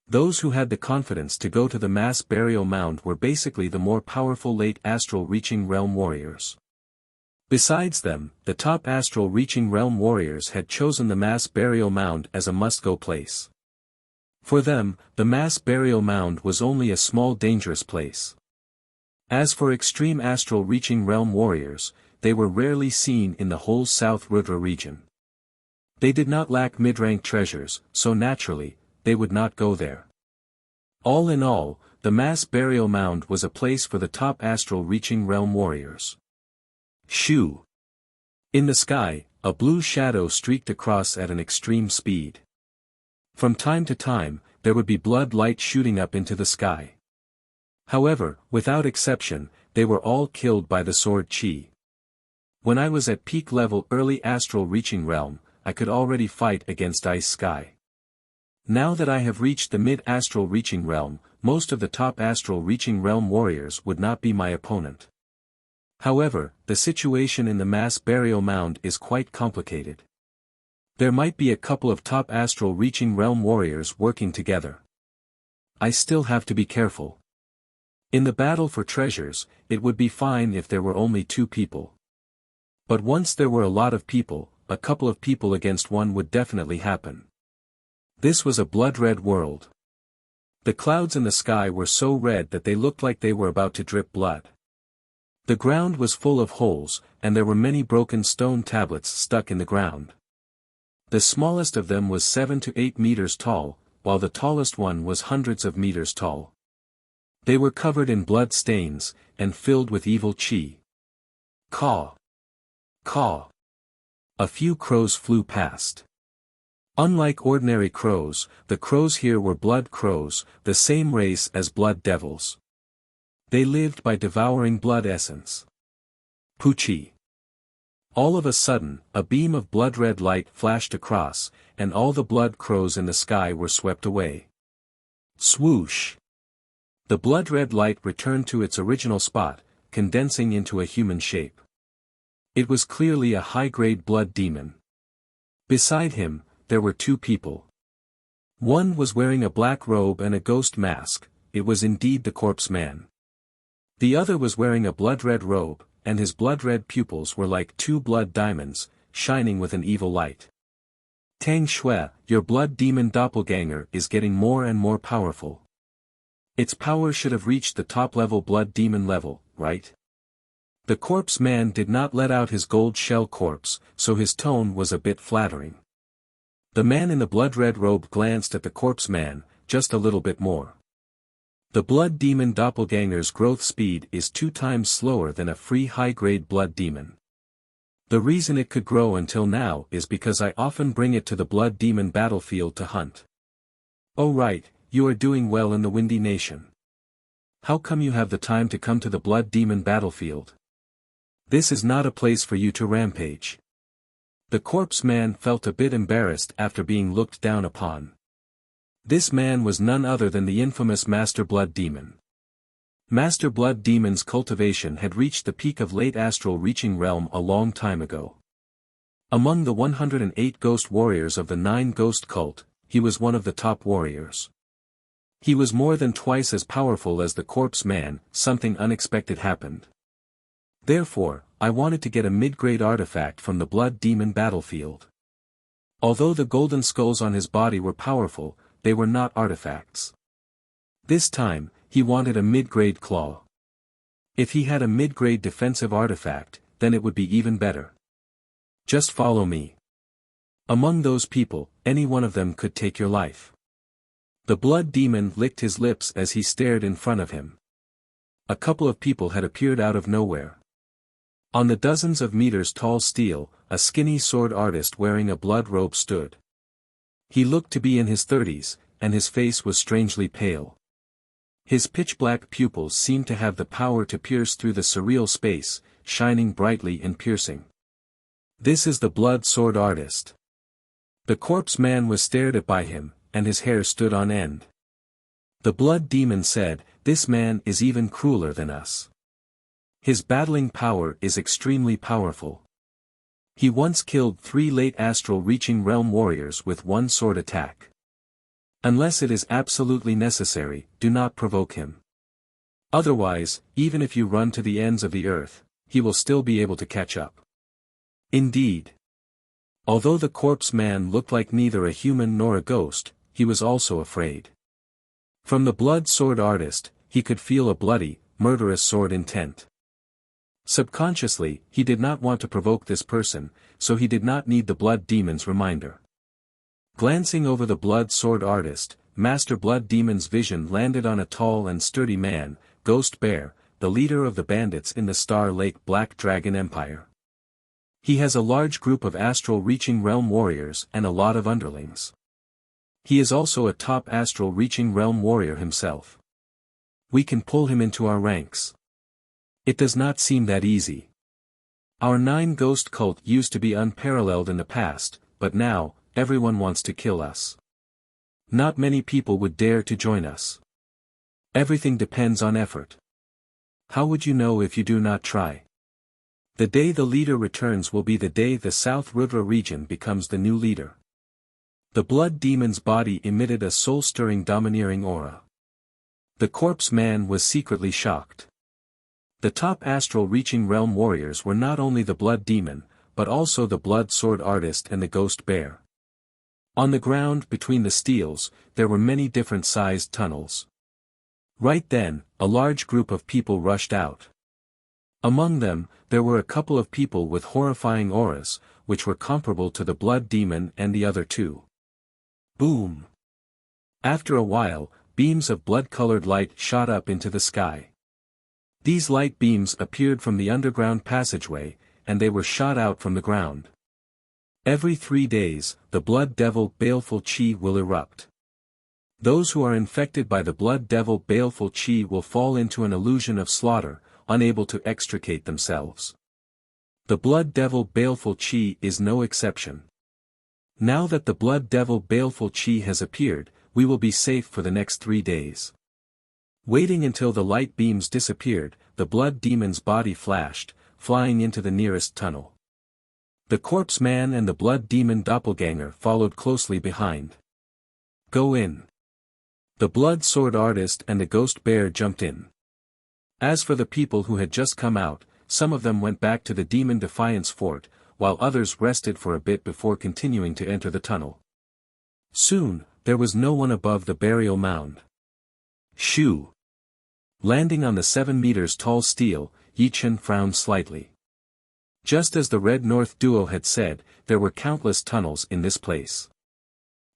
Those who had the confidence to go to the mass burial mound were basically the more powerful late astral reaching realm warriors. Besides them, the top astral reaching realm warriors had chosen the mass burial mound as a must-go place. For them, the mass burial mound was only a small dangerous place. As for extreme astral reaching realm warriors, they were rarely seen in the whole South Rudra region. They did not lack mid-rank treasures, so naturally, they would not go there. All in all, the mass burial mound was a place for the top astral reaching realm warriors. Shoo! In the sky, a blue shadow streaked across at an extreme speed. From time to time, there would be blood light shooting up into the sky. However, without exception, they were all killed by the sword chi. When I was at peak level early astral reaching realm, I could already fight against ice sky. Now that I have reached the mid-astral reaching realm, most of the top astral reaching realm warriors would not be my opponent. However, the situation in the mass burial mound is quite complicated. There might be a couple of top astral reaching realm warriors working together. I still have to be careful. In the battle for treasures, it would be fine if there were only 2 people. But once there were a lot of people, a couple of people against one would definitely happen. This was a blood-red world. The clouds in the sky were so red that they looked like they were about to drip blood. The ground was full of holes, and there were many broken stone tablets stuck in the ground. The smallest of them was 7 to 8 meters tall, while the tallest one was hundreds of meters tall. They were covered in blood stains, and filled with evil chi. Caw! Caw! A few crows flew past. Unlike ordinary crows, the crows here were blood crows, the same race as blood devils. They lived by devouring blood essence. Poochie! All of a sudden, a beam of blood-red light flashed across, and all the blood crows in the sky were swept away. Swoosh! The blood-red light returned to its original spot, condensing into a human shape. It was clearly a high-grade blood demon. Beside him, there were 2 people. One was wearing a black robe and a ghost mask, it was indeed the corpse man. The other was wearing a blood-red robe, and his blood-red pupils were like 2 blood diamonds, shining with an evil light. Tang Shui, your blood demon doppelganger is getting more and more powerful. Its power should have reached the top-level blood demon level, right? The corpse man did not let out his gold shell corpse, so his tone was a bit flattering. The man in the blood-red robe glanced at the corpse man, just a little bit more. The blood demon doppelganger's growth speed is 2 times slower than a free high-grade blood demon. The reason it could grow until now is because I often bring it to the blood demon battlefield to hunt. Oh right, you are doing well in the Windy Nation. How come you have the time to come to the blood demon battlefield? This is not a place for you to rampage. The corpse man felt a bit embarrassed after being looked down upon. This man was none other than the infamous Master Blood Demon. Master Blood Demon's cultivation had reached the peak of late astral reaching realm a long time ago. Among the 108 ghost warriors of the 9 ghost cult, he was one of the top warriors. He was more than twice as powerful as the corpse man. Something unexpected happened. Therefore, I wanted to get a mid-grade artifact from the Blood Demon battlefield. Although the golden skulls on his body were powerful, they were not artifacts. This time, he wanted a mid-grade claw. If he had a mid-grade defensive artifact, then it would be even better. Just follow me. Among those people, any one of them could take your life. The blood demon licked his lips as he stared in front of him. A couple of people had appeared out of nowhere. On the dozens of meters tall steel, a skinny sword artist wearing a blood robe stood. He looked to be in his 30s, and his face was strangely pale. His pitch-black pupils seemed to have the power to pierce through the surreal space, shining brightly and piercing. This is the blood sword artist. The corpse man was stared at by him, and his hair stood on end. The blood demon said, "This man is even crueler than us. His battling power is extremely powerful. He once killed 3 late astral reaching realm warriors with 1 sword attack. Unless it is absolutely necessary, do not provoke him. Otherwise, even if you run to the ends of the earth, he will still be able to catch up." Indeed. Although the corpse man looked like neither a human nor a ghost, he was also afraid. From the blood sword artist, he could feel a bloody, murderous sword intent. Subconsciously, he did not want to provoke this person, so he did not need the blood demon's reminder. Glancing over the blood sword artist, Master Blood Demon's vision landed on a tall and sturdy man, Ghost Bear, the leader of the bandits in the Star Lake Black Dragon Empire. He has a large group of astral-reaching realm warriors and a lot of underlings. He is also a top astral-reaching realm warrior himself. We can pull him into our ranks. It does not seem that easy. Our 9-ghost cult used to be unparalleled in the past, but now, everyone wants to kill us. Not many people would dare to join us. Everything depends on effort. How would you know if you do not try? The day the leader returns will be the day the South Rudra region becomes the new leader. The blood demon's body emitted a soul-stirring domineering aura. The corpse man was secretly shocked. The top astral-reaching realm warriors were not only the blood demon, but also the blood sword artist and the ghost bear. On the ground between the steels, there were many different sized tunnels. Right then, a large group of people rushed out. Among them, there were a couple of people with horrifying auras, which were comparable to the blood demon and the other two. Boom! After a while, beams of blood-colored light shot up into the sky. These light beams appeared from the underground passageway, and they were shot out from the ground. Every 3 days, the blood devil baleful chi will erupt. Those who are infected by the blood devil baleful chi will fall into an illusion of slaughter, unable to extricate themselves. The blood devil baleful chi is no exception. Now that the blood devil baleful chi has appeared, we will be safe for the next 3 days. Waiting until the light beams disappeared, the blood demon's body flashed, flying into the nearest tunnel. The corpse man and the blood demon doppelganger followed closely behind. Go in. The blood sword artist and the ghost bear jumped in. As for the people who had just come out, some of them went back to the demon defiance fort, while others rested for a bit before continuing to enter the tunnel. Soon, there was no one above the burial mound. Shoo! Landing on the 7 meters tall steel, Yi Chen frowned slightly. Just as the Red North duo had said, there were countless tunnels in this place.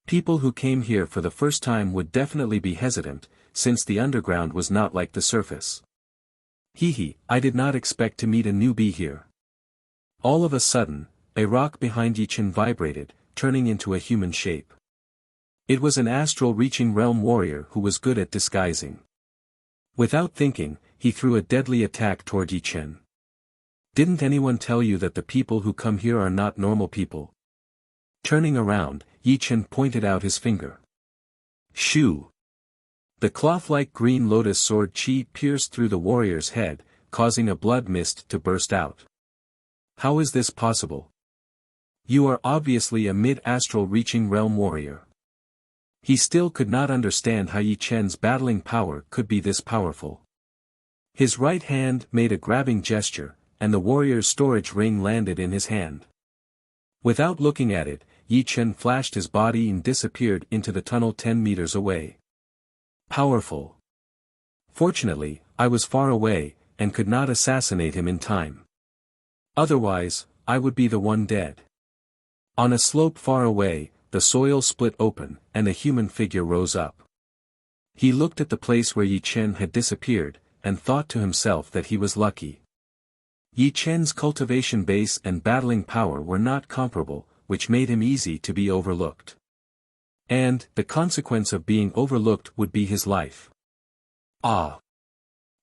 People who came here for the first time would definitely be hesitant, since the underground was not like the surface. I did not expect to meet a newbie here. All of a sudden, a rock behind Yi Chen vibrated, turning into a human shape. It was an astral-reaching realm warrior who was good at disguising. Without thinking, he threw a deadly attack toward Yi Chen. Didn't anyone tell you that the people who come here are not normal people? Turning around, Yi Chen pointed out his finger. Shoo! The cloth-like green lotus sword chi pierced through the warrior's head, causing a blood mist to burst out. How is this possible? You are obviously a mid-astral reaching realm warrior. He still could not understand how Yi Chen's battling power could be this powerful. His right hand made a grabbing gesture, and the warrior's storage ring landed in his hand. Without looking at it, Yi Chen flashed his body and disappeared into the tunnel 10 meters away. Powerful. Fortunately, I was far away, and could not assassinate him in time. Otherwise, I would be the one dead. On a slope far away, the soil split open, and a human figure rose up. He looked at the place where Yi Chen had disappeared, and thought to himself that he was lucky. Yi Chen's cultivation base and battling power were not comparable, which made him easy to be overlooked. And, the consequence of being overlooked would be his life. Ah!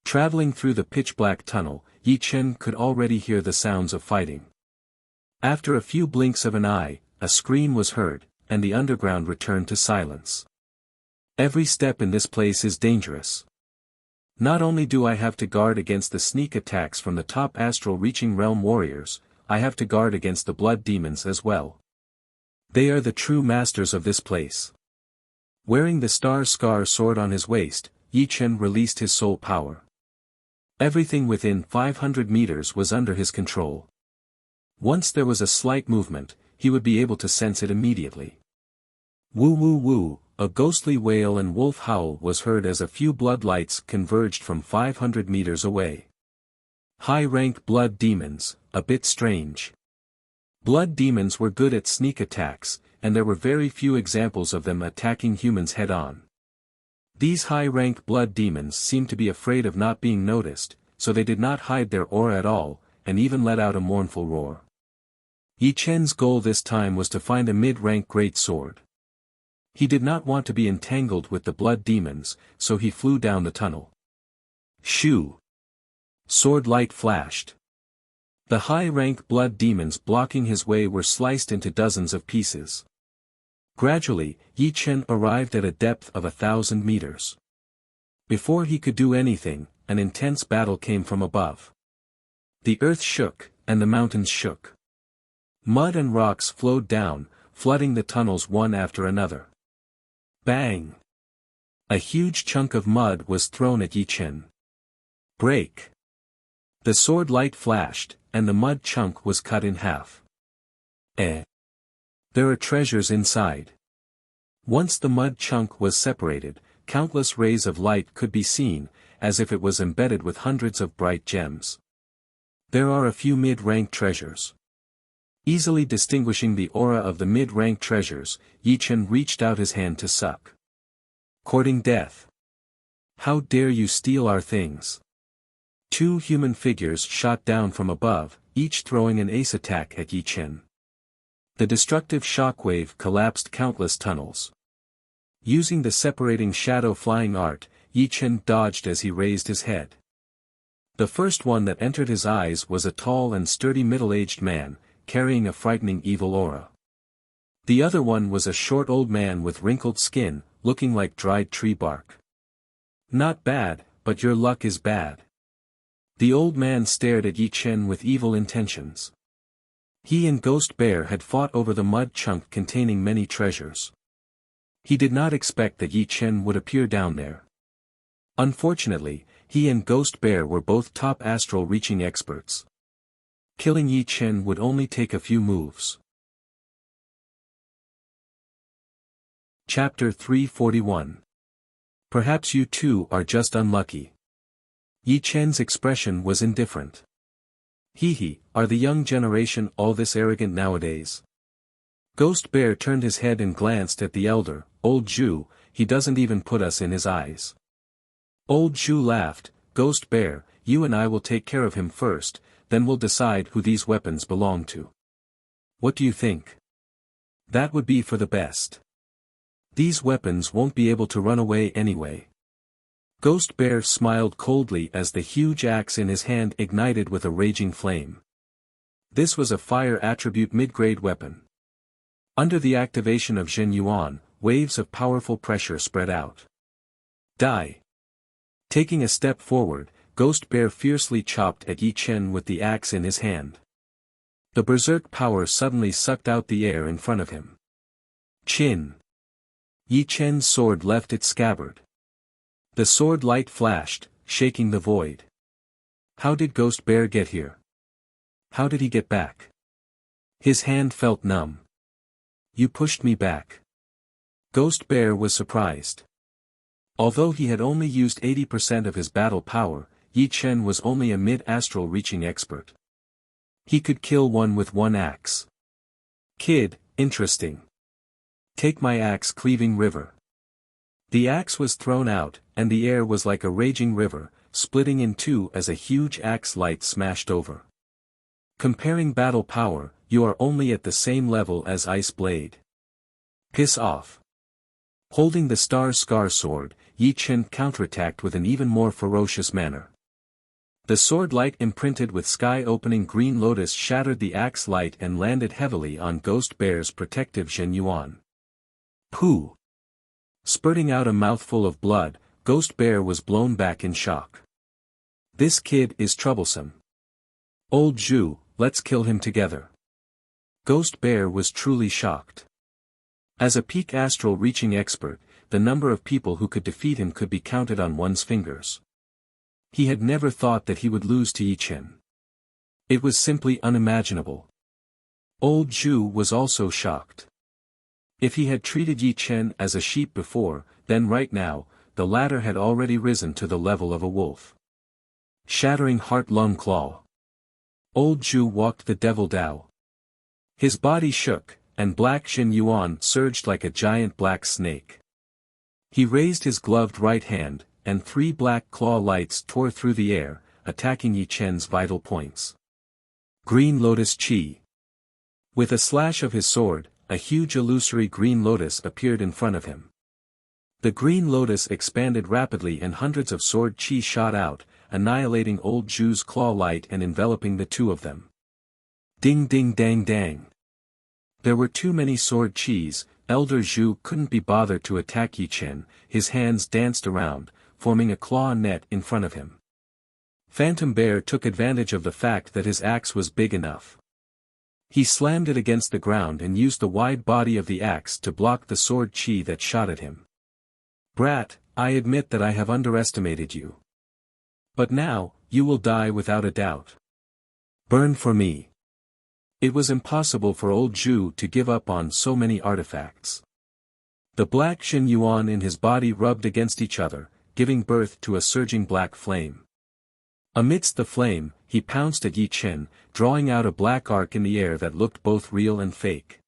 Traveling through the pitch-black tunnel, Yi Chen could already hear the sounds of fighting. After a few blinks of an eye, a scream was heard, and the underground returned to silence. Every step in this place is dangerous. Not only do I have to guard against the sneak attacks from the top astral-reaching realm warriors, I have to guard against the blood demons as well. They are the true masters of this place. Wearing the star scar sword on his waist, Yi Chen released his soul power. Everything within 500 meters was under his control. Once there was a slight movement, he would be able to sense it immediately. Woo woo woo, a ghostly wail and wolf howl was heard as a few blood lights converged from 500 meters away. High-rank blood demons, a bit strange. Blood demons were good at sneak attacks, and there were very few examples of them attacking humans head-on. These high-rank blood demons seemed to be afraid of not being noticed, so they did not hide their aura at all, and even let out a mournful roar. Yi Chen's goal this time was to find a mid-rank great sword. He did not want to be entangled with the blood demons, so he flew down the tunnel. Shoo! Sword light flashed. The high-rank blood demons blocking his way were sliced into dozens of pieces. Gradually, Yi Chen arrived at a depth of 1,000 meters. Before he could do anything, an intense battle came from above. The earth shook, and the mountains shook. Mud and rocks flowed down, flooding the tunnels one after another. Bang! A huge chunk of mud was thrown at Yi Chen. Break! The sword light flashed, and the mud chunk was cut in half. There are treasures inside. Once the mud chunk was separated, countless rays of light could be seen, as if it was embedded with hundreds of bright gems. There are a few mid-rank treasures. Easily distinguishing the aura of the mid-rank treasures, Yi Chen reached out his hand to suck. Courting death. How dare you steal our things? Two human figures shot down from above, each throwing an ace attack at Yi Chen. The destructive shockwave collapsed countless tunnels. Using the separating shadow flying art, Yi Chen dodged as he raised his head. The first one that entered his eyes was a tall and sturdy middle-aged man, carrying a frightening evil aura. The other one was a short old man with wrinkled skin, looking like dried tree bark. Not bad, but your luck is bad. The old man stared at Yi Chen with evil intentions. He and Ghost Bear had fought over the mud chunk containing many treasures. He did not expect that Yi Chen would appear down there. Unfortunately, he and Ghost Bear were both top astral reaching experts. Killing Yi Chen would only take a few moves. Chapter 341. Perhaps you two are just unlucky. Yi Chen's expression was indifferent. Hee, are the young generation all this arrogant nowadays? Ghost Bear turned his head and glanced at the elder, Old Zhu. He doesn't even put us in his eyes. Old Zhu laughed. Ghost Bear, you and I will take care of him first, then we'll decide who these weapons belong to. What do you think? That would be for the best. These weapons won't be able to run away anyway. Ghost Bear smiled coldly as the huge axe in his hand ignited with a raging flame. This was a fire attribute mid-grade weapon. Under the activation of Zhen Yuan, waves of powerful pressure spread out. Die! Taking a step forward, Ghost Bear fiercely chopped at Yi Chen with the axe in his hand. The berserk power suddenly sucked out the air in front of him. Chin! Yi Chen's sword left its scabbard. The sword light flashed, shaking the void. How did Ghost Bear get here? How did he get back? His hand felt numb. You pushed me back. Ghost Bear was surprised. Although he had only used 80% of his battle power, Yi Chen was only a mid-astral reaching expert. He could kill one with one axe. Kid, interesting. Take my axe cleaving river. The axe was thrown out, and the air was like a raging river, splitting in two as a huge axe light smashed over. Comparing battle power, you are only at the same level as Ice Blade. Piss off. Holding the Star Scar sword, Yi Chen counterattacked with an even more ferocious manner. The sword light imprinted with sky-opening green lotus shattered the axe light and landed heavily on Ghost Bear's protective Zhen Yuan. Pooh! Spurting out a mouthful of blood, Ghost Bear was blown back in shock. This kid is troublesome. Old Zhu, let's kill him together. Ghost Bear was truly shocked. As a peak astral reaching expert, the number of people who could defeat him could be counted on one's fingers. He had never thought that he would lose to Yi Chen. It was simply unimaginable. Old Zhu was also shocked. If he had treated Yi Chen as a sheep before, then right now, the latter had already risen to the level of a wolf. Shattering heart-lung claw. Old Zhu walked the devil Dao. His body shook, and Black Xin Yuan surged like a giant black snake. He raised his gloved right hand, and 3 black claw lights tore through the air, attacking Yi Chen's vital points. Green Lotus Chi. With a slash of his sword, a huge illusory green lotus appeared in front of him. The green lotus expanded rapidly and hundreds of sword chi shot out, annihilating Old Zhu's claw light and enveloping the two of them. Ding ding dang dang. There were too many sword chis. Elder Zhu couldn't be bothered to attack Yi Chen. His hands danced around, forming a claw net in front of him. Phantom Bear took advantage of the fact that his axe was big enough. He slammed it against the ground and used the wide body of the axe to block the sword chi that shot at him. Brat, I admit that I have underestimated you. But now, you will die without a doubt. Burn for me. It was impossible for Old Zhu to give up on so many artifacts. The black Xin Yuan in his body rubbed against each other, giving birth to a surging black flame. Amidst the flame, he pounced at Yi Chen, drawing out a black arc in the air that looked both real and fake.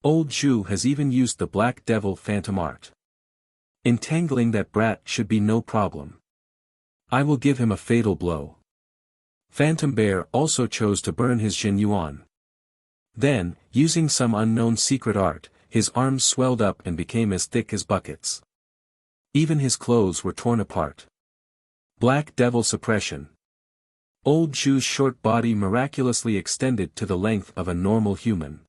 Old Zhu has even used the Black Devil Phantom Art. Entangling that brat should be no problem. I will give him a fatal blow. Phantom Bear also chose to burn his Xin Yuan. Then, using some unknown secret art, his arms swelled up and became as thick as buckets. Even his clothes were torn apart. Black Devil Suppression. Old Zhu's short body miraculously extended to the length of a normal human.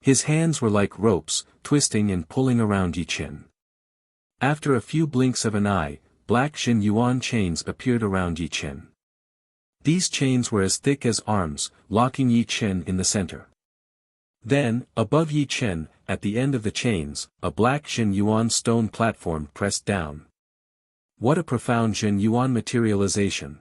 His hands were like ropes, twisting and pulling around Yi Chen. After a few blinks of an eye, black Xin Yuan chains appeared around Yi Chen. These chains were as thick as arms, locking Yi Chen in the center. Then, above Yi Chen, at the end of the chains, a black Xin Yuan stone platform pressed down. What a profound Xin Yuan materialization.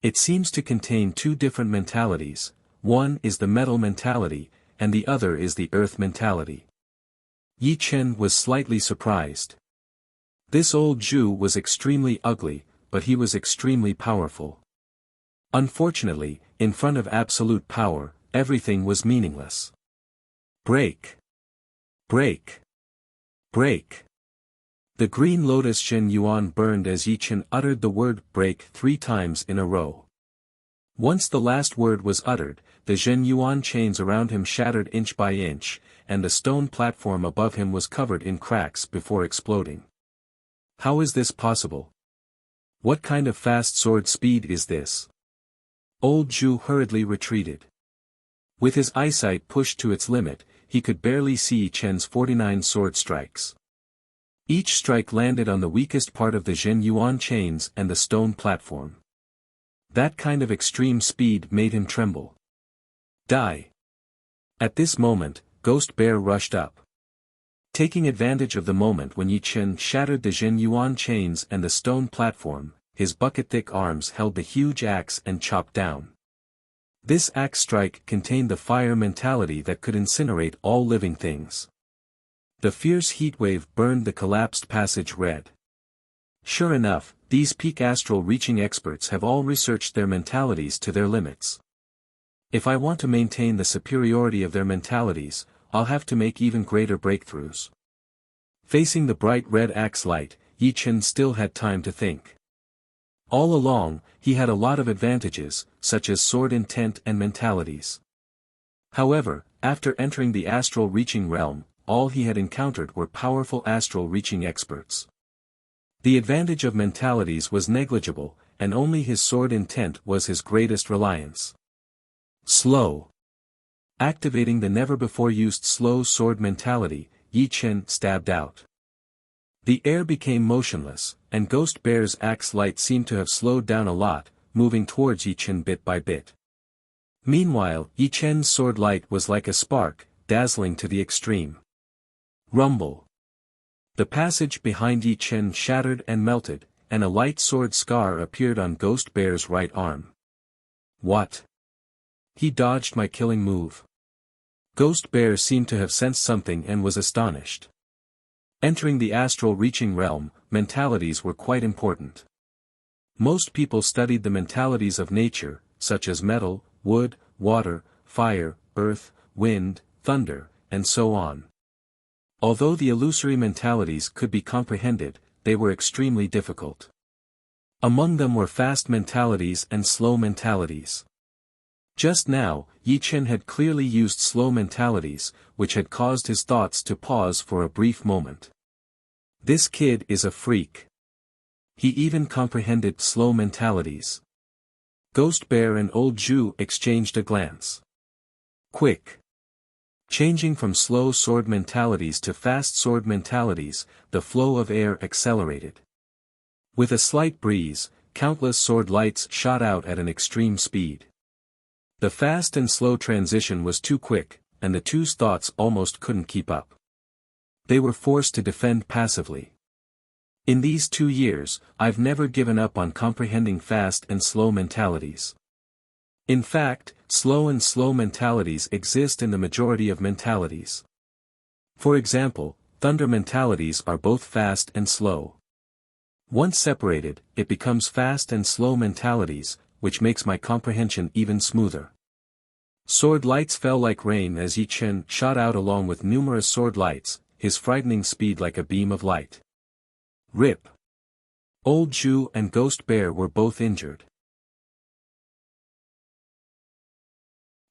It seems to contain 2 different mentalities, one is the metal mentality, and the other is the earth mentality. Yi Chen was slightly surprised. This Old Zhu was extremely ugly, but he was extremely powerful. Unfortunately, in front of absolute power, everything was meaningless. Break. Break. Break. The green lotus Xin Yuan burned as Yi Chen uttered the word break 3 times in a row. Once the last word was uttered, the Xin Yuan chains around him shattered inch by inch, and the stone platform above him was covered in cracks before exploding. How is this possible? What kind of fast sword speed is this? Old Zhu hurriedly retreated. With his eyesight pushed to its limit, he could barely see Yi Chen's 49 sword strikes. Each strike landed on the weakest part of the Xin Yuan chains and the stone platform. That kind of extreme speed made him tremble. Die. At this moment, Ghost Bear rushed up. Taking advantage of the moment when Yi Chen shattered the Xin Yuan chains and the stone platform, his bucket-thick arms held the huge axe and chopped down. This axe strike contained the fire mentality that could incinerate all living things. The fierce heatwave burned the collapsed passage red. Sure enough, these peak astral reaching experts have all researched their mentalities to their limits. If I want to maintain the superiority of their mentalities, I'll have to make even greater breakthroughs. Facing the bright red axe light, Yi Chen still had time to think. All along, he had a lot of advantages, such as sword intent and mentalities. However, after entering the astral reaching realm, all he had encountered were powerful astral reaching experts. The advantage of mentalities was negligible, and only his sword intent was his greatest reliance. Slow. Activating the never-before-used slow sword mentality, Yi Chen stabbed out. The air became motionless, and Ghost Bear's axe light seemed to have slowed down a lot, moving towards Yi Chen bit by bit. Meanwhile, Yi Chen's sword light was like a spark, dazzling to the extreme. Rumble. The passage behind Yi Chen shattered and melted, and a light sword scar appeared on Ghost Bear's right arm. What? He dodged my killing move. Ghost Bear seemed to have sensed something and was astonished. Entering the astral reaching realm, mentalities were quite important. Most people studied the mentalities of nature, such as metal, wood, water, fire, earth, wind, thunder, and so on. Although the illusory mentalities could be comprehended, they were extremely difficult. Among them were fast mentalities and slow mentalities. Just now, Yi Chen had clearly used slow mentalities, which had caused his thoughts to pause for a brief moment. This kid is a freak. He even comprehended slow mentalities. Ghost Bear and Old Zhu exchanged a glance. Quick. Changing from slow sword mentalities to fast sword mentalities, the flow of air accelerated. With a slight breeze, countless sword lights shot out at an extreme speed. The fast and slow transition was too quick, and the two's thoughts almost couldn't keep up. They were forced to defend passively. In these 2 years, I've never given up on comprehending fast and slow mentalities. In fact, slow and slow mentalities exist in the majority of mentalities. For example, thunder mentalities are both fast and slow. Once separated, it becomes fast and slow mentalities, which makes my comprehension even smoother. Sword lights fell like rain as Yi Chen shot out along with numerous sword lights, his frightening speed like a beam of light. Rip. Old Zhu and Ghost Bear were both injured.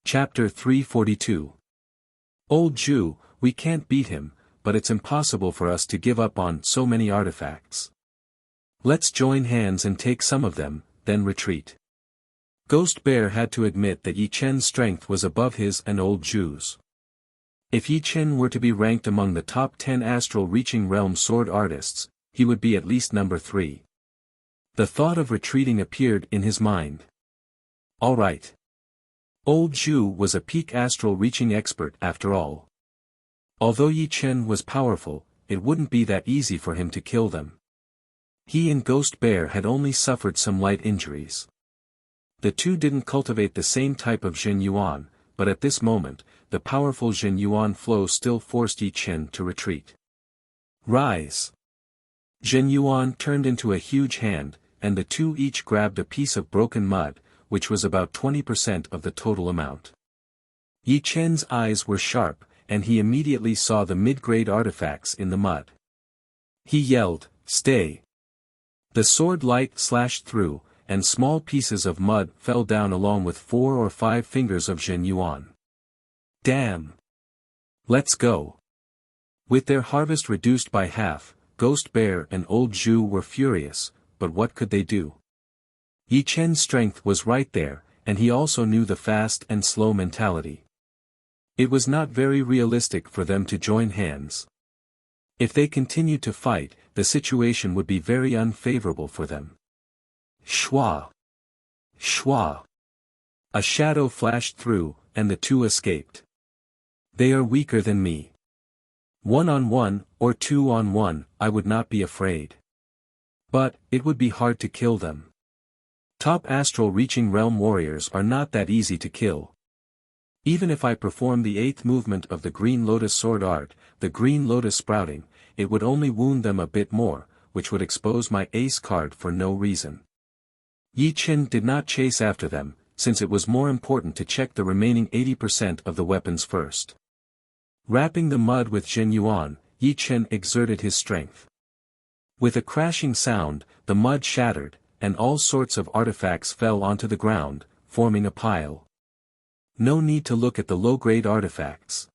Chapter 342. Old Zhu, we can't beat him, but it's impossible for us to give up on so many artifacts. Let's join hands and take some of them, then retreat. Ghost Bear had to admit that Yi Chen's strength was above his and Old Zhu's. If Yi Chen were to be ranked among the top 10 astral reaching realm sword artists, he would be at least number 3. The thought of retreating appeared in his mind. All right. Old Zhu was a peak astral reaching expert after all. Although Yi Chen was powerful, it wouldn't be that easy for him to kill them. He and Ghost Bear had only suffered some light injuries. The two didn't cultivate the same type of Jin Yuan, but at this moment, the powerful Jin Yuan flow still forced Yi Chen to retreat. Rise! Jin Yuan turned into a huge hand, and the two each grabbed a piece of broken mud, which was about 20% of the total amount. Yi Chen's eyes were sharp, and he immediately saw the mid-grade artifacts in the mud. He yelled, "Stay!" The sword light slashed through, and small pieces of mud fell down along with 4 or 5 fingers of Jin Yuan. Damn! Let's go! With their harvest reduced by half, Ghost Bear and Old Zhu were furious, but what could they do? Yi Chen's strength was right there, and he also knew the fast and slow mentality. It was not very realistic for them to join hands. If they continued to fight, the situation would be very unfavorable for them. Shwa! Shwa! A shadow flashed through, and the two escaped. They are weaker than me. 1-on-1, or 2-on-1, I would not be afraid. But, it would be hard to kill them. Top astral reaching realm warriors are not that easy to kill. Even if I perform the 8th movement of the Green Lotus sword art, the Green Lotus sprouting, it would only wound them a bit more, which would expose my ace card for no reason. Yi Chen did not chase after them, since it was more important to check the remaining 80% of the weapons first. Wrapping the mud with Jin Yuan, Yi Chen exerted his strength. With a crashing sound, the mud shattered, and all sorts of artifacts fell onto the ground, forming a pile. No need to look at the low-grade artifacts.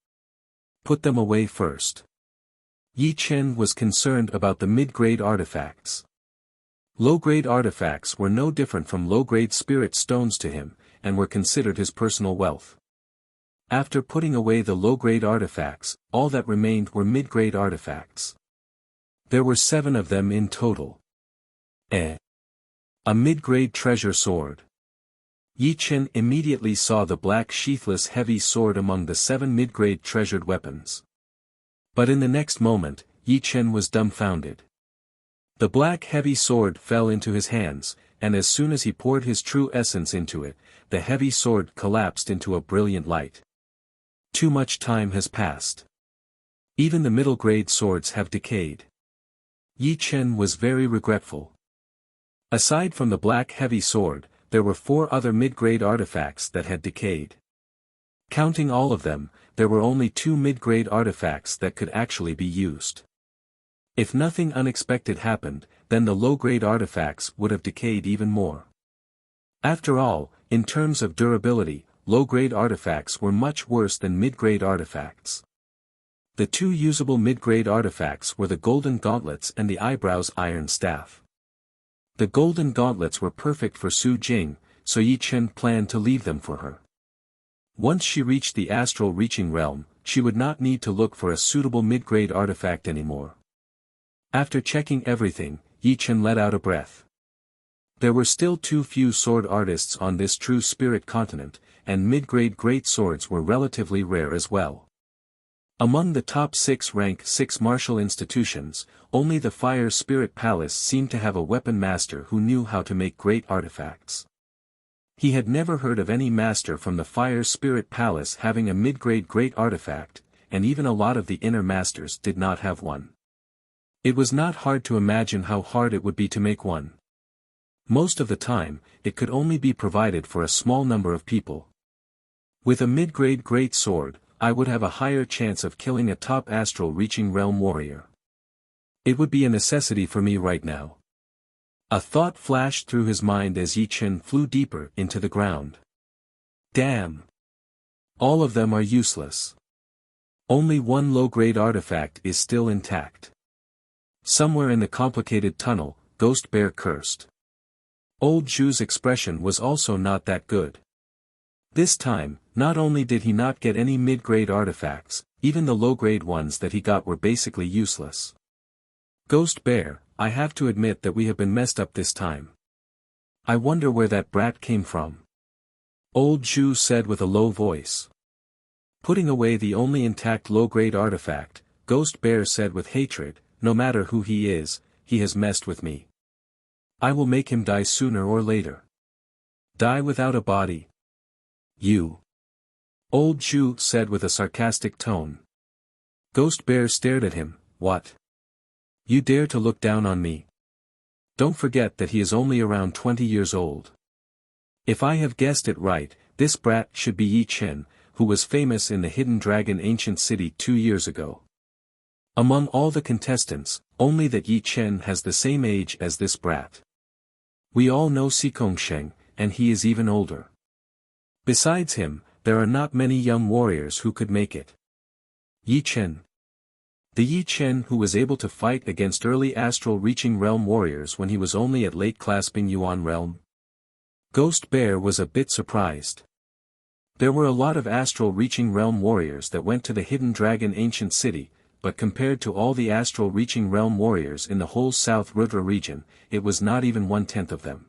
Put them away first. Yi Chen was concerned about the mid-grade artifacts. Low-grade artifacts were no different from low-grade spirit stones to him, and were considered his personal wealth. After putting away the low-grade artifacts, all that remained were mid-grade artifacts. There were 7 of them in total. A mid-grade treasure sword. Yi Chen immediately saw the black sheathless heavy sword among the 7 mid-grade treasured weapons. But in the next moment, Yi Chen was dumbfounded. The black heavy sword fell into his hands, and as soon as he poured his true essence into it, the heavy sword collapsed into a brilliant light. Too much time has passed. Even the middle-grade swords have decayed. Yi Chen was very regretful. Aside from the black heavy sword, there were 4 other mid-grade artifacts that had decayed. Counting all of them, there were only 2 mid-grade artifacts that could actually be used. If nothing unexpected happened, then the low-grade artifacts would have decayed even more. After all, in terms of durability, low-grade artifacts were much worse than mid-grade artifacts. The 2 usable mid-grade artifacts were the golden gauntlets and the eyebrows iron staff. The golden gauntlets were perfect for Su Jing, so Yi Chen planned to leave them for her. Once she reached the astral reaching realm, she would not need to look for a suitable mid-grade artifact anymore. After checking everything, Yi Chen let out a breath. There were still too few sword artists on this true spirit continent, and mid-grade great swords were relatively rare as well. Among the top 6 rank 6 martial institutions, only the Fire Spirit Palace seemed to have a weapon master who knew how to make great artifacts. He had never heard of any master from the Fire Spirit Palace having a mid-grade great artifact, and even a lot of the inner masters did not have one. It was not hard to imagine how hard it would be to make one. Most of the time, it could only be provided for a small number of people. With a mid-grade great sword, I would have a higher chance of killing a top astral reaching realm warrior. It would be a necessity for me right now. A thought flashed through his mind as Yi Chen flew deeper into the ground. Damn! All of them are useless. Only one low-grade artifact is still intact. Somewhere in the complicated tunnel, Ghost Bear cursed. Old Zhu's expression was also not that good. This time, not only did he not get any mid-grade artifacts, even the low-grade ones that he got were basically useless. Ghost Bear, I have to admit that we have been messed up this time. I wonder where that brat came from. Old Zhu said with a low voice. Putting away the only intact low-grade artifact, Ghost Bear said with hatred, no matter who he has messed with me. I will make him die sooner or later. Die without a body. You. Old Zhu said with a sarcastic tone. Ghost Bear stared at him. What? You dare to look down on me? Don't forget that he is only around 20 years old. If I have guessed it right, this brat should be Yi Chen, who was famous in the Hidden Dragon ancient city 2 years ago. Among all the contestants, only that Yi Chen has the same age as this brat. We all know Xikong Sheng, and he is even older. Besides him, there are not many young warriors who could make it. Yi Chen. The Yi Chen who was able to fight against early astral reaching realm warriors when he was only at late clasping Yuan realm. Ghost Bear was a bit surprised. There were a lot of astral reaching realm warriors that went to the Hidden Dragon ancient city, but compared to all the astral reaching realm warriors in the whole South Rudra region, it was not even 1/10 of them.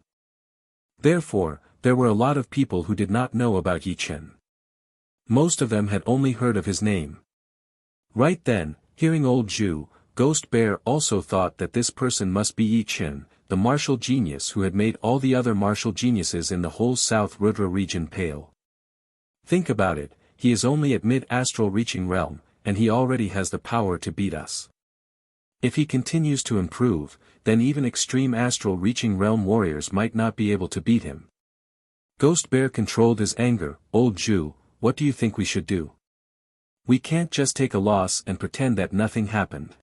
Therefore, there were a lot of people who did not know about Yi Chen. Most of them had only heard of his name. Right then, hearing Old Zhu, Ghost Bear also thought that this person must be Yi Chen, the martial genius who had made all the other martial geniuses in the whole South Rudra region pale. Think about it, he is only at mid-astral reaching realm, and he already has the power to beat us. If he continues to improve, then even extreme astral reaching realm warriors might not be able to beat him. Ghost Bear controlled his anger. Old Zhu, what do you think we should do? We can't just take a loss and pretend that nothing happened.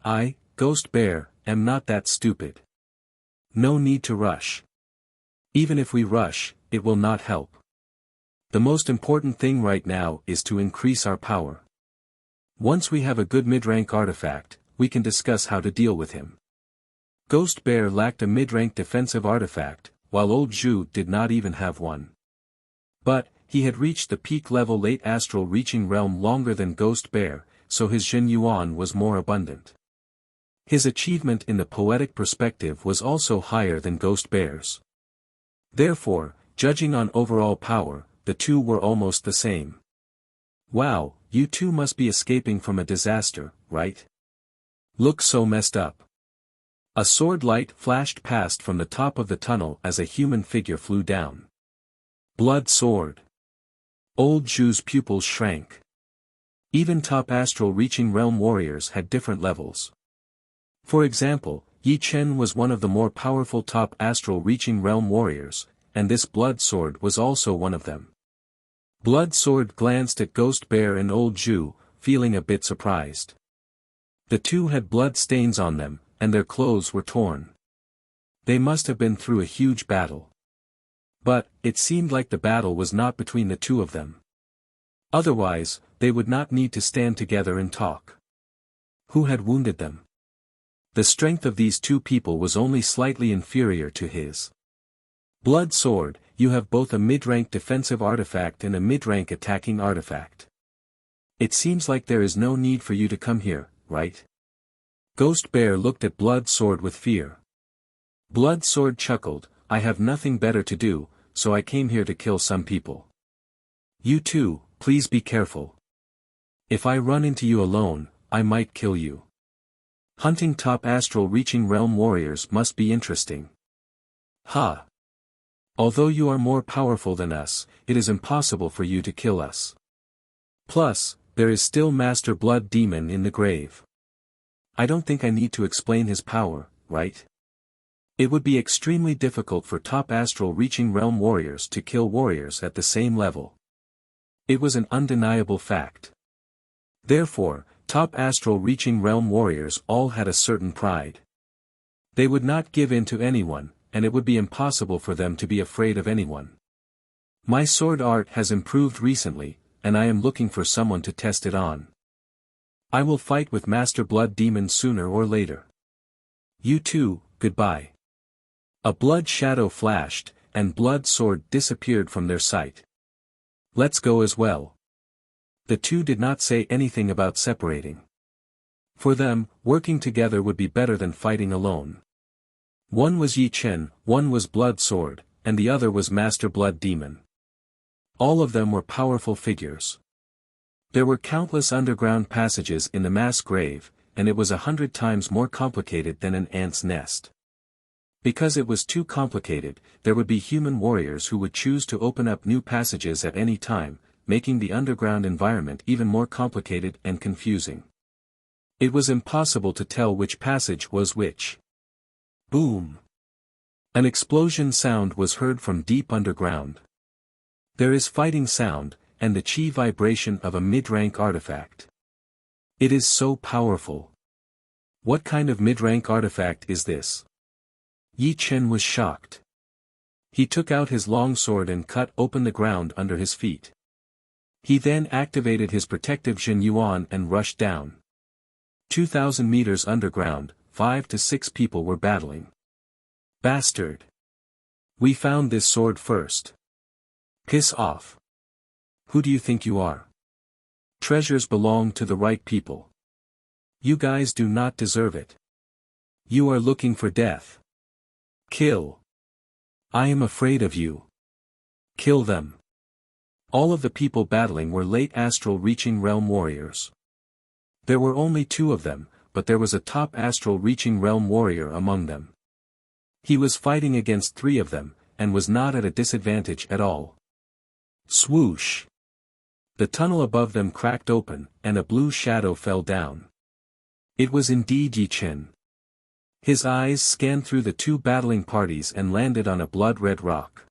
I, Ghost Bear, am not that stupid. No need to rush. Even if we rush, it will not help. The most important thing right now is to increase our power. Once we have a good mid-rank artifact, we can discuss how to deal with him. Ghost Bear lacked a mid-rank defensive artifact, while Old Zhu did not even have one. But, he had reached the peak level late astral reaching realm longer than Ghost Bear, so his Jin Yuan was more abundant. His achievement in the poetic perspective was also higher than Ghost Bear's. Therefore, judging on overall power, the two were almost the same. Wow, you two must be escaping from a disaster, right? Look so messed up. A sword light flashed past from the top of the tunnel as a human figure flew down. Blood sword. Old Zhu's pupils shrank. Even top astral reaching realm warriors had different levels. For example, Yi Chen was one of the more powerful top astral reaching realm warriors, and this blood sword was also one of them. Blood Sword glanced at Ghost Bear and Old Zhu, feeling a bit surprised. The two had blood stains on them, and their clothes were torn. They must have been through a huge battle. But, it seemed like the battle was not between the two of them. Otherwise, they would not need to stand together and talk. Who had wounded them? The strength of these two people was only slightly inferior to his. Blood Sword, you have both a mid-rank defensive artifact and a mid-rank attacking artifact. It seems like there is no need for you to come here, right? Ghost Bear looked at Blood Sword with fear. Blood Sword chuckled, I have nothing better to do, so I came here to kill some people. You too, please be careful. If I run into you alone, I might kill you. Hunting top astral reaching realm warriors must be interesting. Ha! Although you are more powerful than us, it is impossible for you to kill us. Plus, there is still Master Blood Demon in the grave. I don't think I need to explain his power, right? It would be extremely difficult for top astral reaching realm warriors to kill warriors at the same level. It was an undeniable fact. Therefore, top astral reaching realm warriors all had a certain pride. They would not give in to anyone, and it would be impossible for them to be afraid of anyone. My sword art has improved recently, and I am looking for someone to test it on. I will fight with Master Blood Demon sooner or later. You too, goodbye. A blood shadow flashed, and Blood Sword disappeared from their sight. Let's go as well. The two did not say anything about separating. For them, working together would be better than fighting alone. One was Yi Chen, one was Blood Sword, and the other was Master Blood Demon. All of them were powerful figures. There were countless underground passages in the mass grave, and it was 100 times more complicated than an ant's nest. Because it was too complicated, there would be human warriors who would choose to open up new passages at any time, making the underground environment even more complicated and confusing. It was impossible to tell which passage was which. Boom! An explosion sound was heard from deep underground. There is fighting sound, and the chi vibration of a mid-rank artifact. It is so powerful. What kind of mid-rank artifact is this? Yi Chen was shocked. He took out his longsword and cut open the ground under his feet. He then activated his protective Jin Yuan and rushed down. 2,000 meters underground, 5 to 6 people were battling. Bastard! We found this sword first. Piss off. Who do you think you are? Treasures belong to the right people. You guys do not deserve it. You are looking for death. Kill. I am afraid of you. Kill them. All of the people battling were late astral reaching realm warriors. There were only 2 of them, but there was a top astral reaching realm warrior among them. He was fighting against 3 of them, and was not at a disadvantage at all. Swoosh! The tunnel above them cracked open, and a blue shadow fell down. It was indeed Yi Chen. His eyes scanned through the 2 battling parties and landed on a blood-red rock.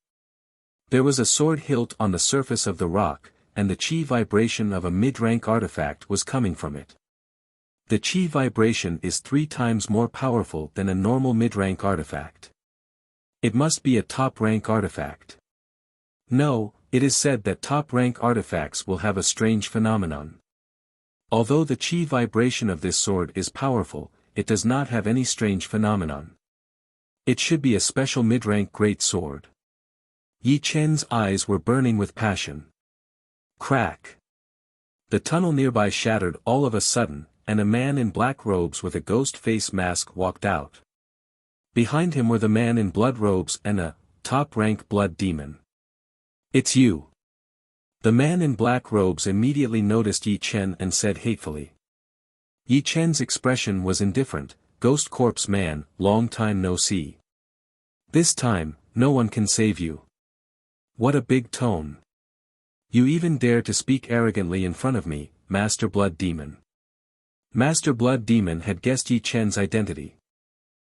There was a sword hilt on the surface of the rock, and the chi vibration of a mid-rank artifact was coming from it. The chi vibration is 3 times more powerful than a normal mid-rank artifact. It must be a top-rank artifact. No, it is said that top-rank artifacts will have a strange phenomenon. Although the chi vibration of this sword is powerful, it does not have any strange phenomenon. It should be a special mid-rank great sword. Yi Chen's eyes were burning with passion. Crack! The tunnel nearby shattered all of a sudden, and a man in black robes with a ghost face mask walked out. Behind him were the man in blood robes and a top-rank blood demon. It's you. The man in black robes immediately noticed Yi Chen and said hatefully. Yi Chen's expression was indifferent, Ghost Corpse man, long time no see. This time, no one can save you. What a big tone. You even dare to speak arrogantly in front of me, Master Blood Demon. Master Blood Demon had guessed Yi Chen's identity.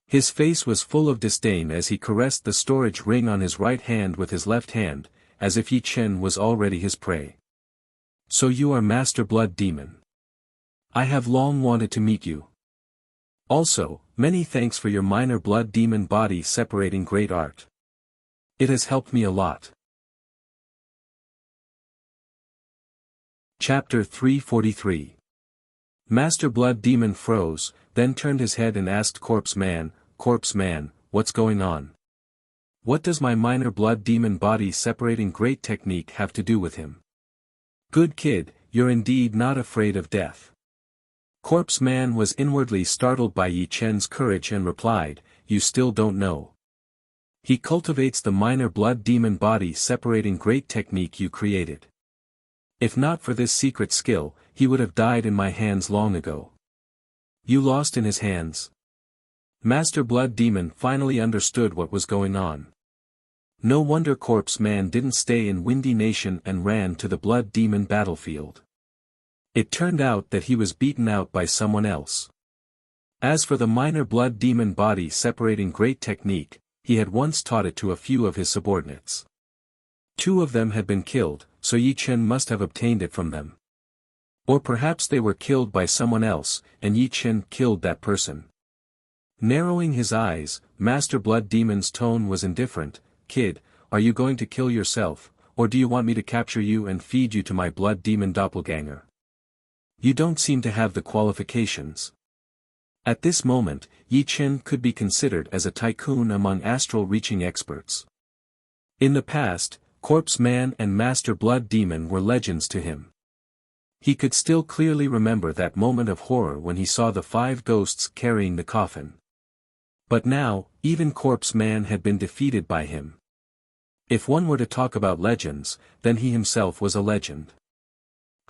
His face was full of disdain as he caressed the storage ring on his right hand with his left hand, as if Yi Chen was already his prey. So you are Master Blood Demon. I have long wanted to meet you. Also, many thanks for your minor blood demon body separating great art. It has helped me a lot. Chapter 343. Master Blood Demon froze, then turned his head and asked Corpse Man, what's going on? What does my minor blood demon body separating great technique have to do with him? Good kid, you're indeed not afraid of death. Corpse Man was inwardly startled by Yi Chen's courage and replied, you still don't know. He cultivates the minor blood demon body separating great technique you created. If not for this secret skill, he would have died in my hands long ago. You lost in his hands. Master Blood Demon finally understood what was going on. No wonder Corpse Man didn't stay in Windy Nation and ran to the Blood Demon battlefield. It turned out that he was beaten out by someone else. As for the minor blood demon body separating great technique, he had once taught it to a few of his subordinates. 2 of them had been killed, so Yi Chen must have obtained it from them. Or perhaps they were killed by someone else, and Yi Chen killed that person. Narrowing his eyes, Master Blood Demon's tone was indifferent. Kid, are you going to kill yourself, or do you want me to capture you and feed you to my blood demon doppelganger? You don't seem to have the qualifications. At this moment, Yi Chen could be considered as a tycoon among astral-reaching experts. In the past, Corpse Man and Master Blood Demon were legends to him. He could still clearly remember that moment of horror when he saw the 5 ghosts carrying the coffin. But now, even Corpse Man had been defeated by him. If one were to talk about legends, then he himself was a legend.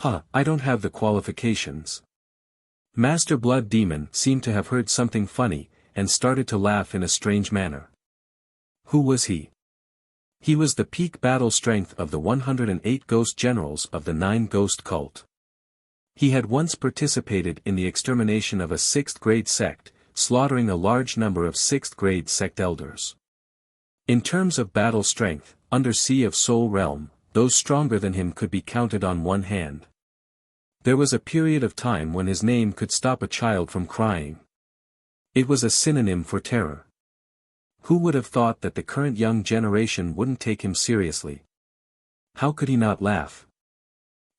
I don't have the qualifications. Master Blood Demon seemed to have heard something funny, and started to laugh in a strange manner. Who was he? He was the peak battle strength of the 108 ghost generals of the 9 ghost cult. He had once participated in the extermination of a 6th grade sect, slaughtering a large number of 6th grade sect elders. In terms of battle strength, under Sea of Soul Realm, those stronger than him could be counted on one hand. There was a period of time when his name could stop a child from crying. It was a synonym for terror. Who would have thought that the current young generation wouldn't take him seriously? How could he not laugh?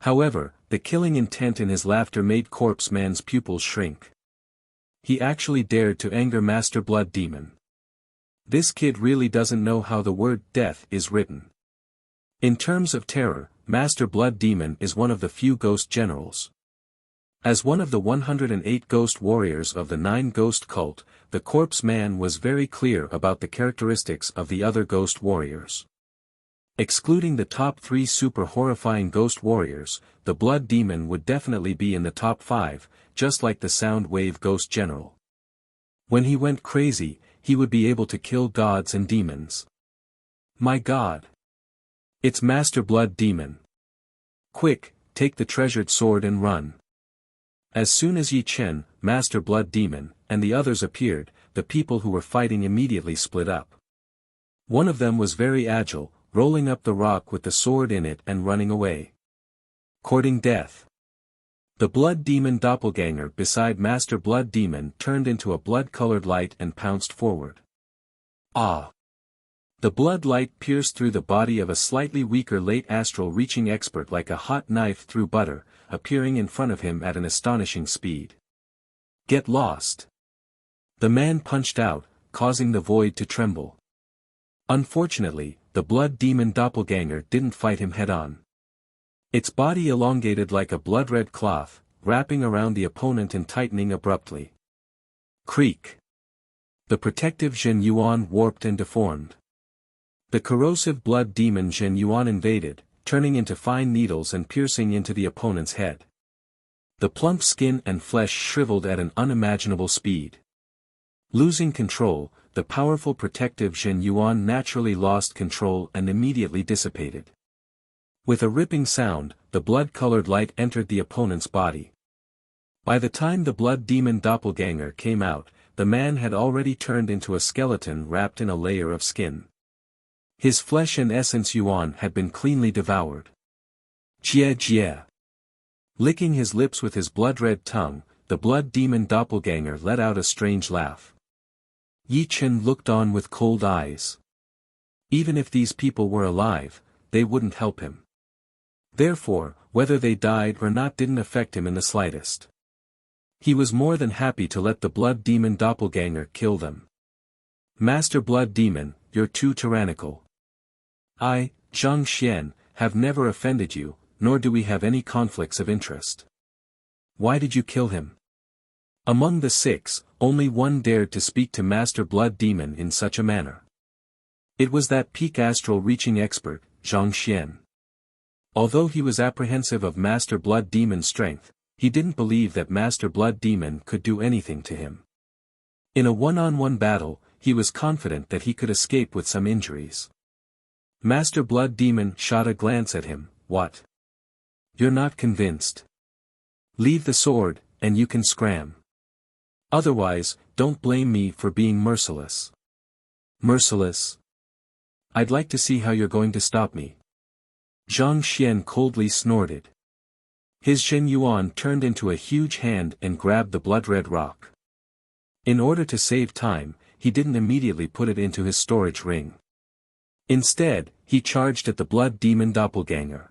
However, the killing intent in his laughter made Corpse Man's pupils shrink. He actually dared to anger Master Blood Demon. This kid really doesn't know how the word death is written. In terms of terror, Master Blood Demon is one of the few ghost generals. As one of the 108 ghost warriors of the 9 ghost cult, the Corpse Man was very clear about the characteristics of the other ghost warriors. Excluding the top 3 super horrifying ghost warriors, the Blood Demon would definitely be in the top 5, just like the Sound Wave Ghost General. When he went crazy, he would be able to kill gods and demons. My God! It's Master Blood Demon. Quick, take the treasured sword and run. As soon as Yi Chen, Master Blood Demon, and the others appeared, the people who were fighting immediately split up. One of them was very agile, rolling up the rock with the sword in it and running away. Courting death. The Blood Demon doppelganger beside Master Blood Demon turned into a blood-colored light and pounced forward. Ah! The blood light pierced through the body of a slightly weaker late astral reaching expert like a hot knife through butter, appearing in front of him at an astonishing speed. Get lost! The man punched out, causing the void to tremble. Unfortunately, the Blood Demon doppelganger didn't fight him head-on. Its body elongated like a blood-red cloth, wrapping around the opponent and tightening abruptly. Creak! The protective Zhen Yuan warped and deformed. The corrosive Blood Demon Zhen Yuan invaded, turning into fine needles and piercing into the opponent's head. The plump skin and flesh shriveled at an unimaginable speed. Losing control, the powerful protective Zhen Yuan naturally lost control and immediately dissipated. With a ripping sound, the blood-colored light entered the opponent's body. By the time the Blood Demon doppelganger came out, the man had already turned into a skeleton wrapped in a layer of skin. His flesh and essence Yuan had been cleanly devoured. Jie Jie. Licking his lips with his blood-red tongue, the blood demon doppelganger let out a strange laugh. Yi Chen looked on with cold eyes. Even if these people were alive, they wouldn't help him. Therefore, whether they died or not didn't affect him in the slightest. He was more than happy to let the blood demon doppelganger kill them. Master Blood Demon, you're too tyrannical. I, Zhang Xian, have never offended you, nor do we have any conflicts of interest. Why did you kill him? Among the 6, only one dared to speak to Master Blood Demon in such a manner. It was that peak astral reaching expert, Zhang Xian. Although he was apprehensive of Master Blood Demon's strength, he didn't believe that Master Blood Demon could do anything to him. In a one-on-one battle, he was confident that he could escape with some injuries. Master Blood Demon shot a glance at him. What? You're not convinced? Leave the sword, and you can scram. Otherwise, don't blame me for being merciless. Merciless? I'd like to see how you're going to stop me. Zhang Xian coldly snorted. His Shen Yuan turned into a huge hand and grabbed the blood-red rock. In order to save time, he didn't immediately put it into his storage ring. Instead, he charged at the blood demon doppelganger.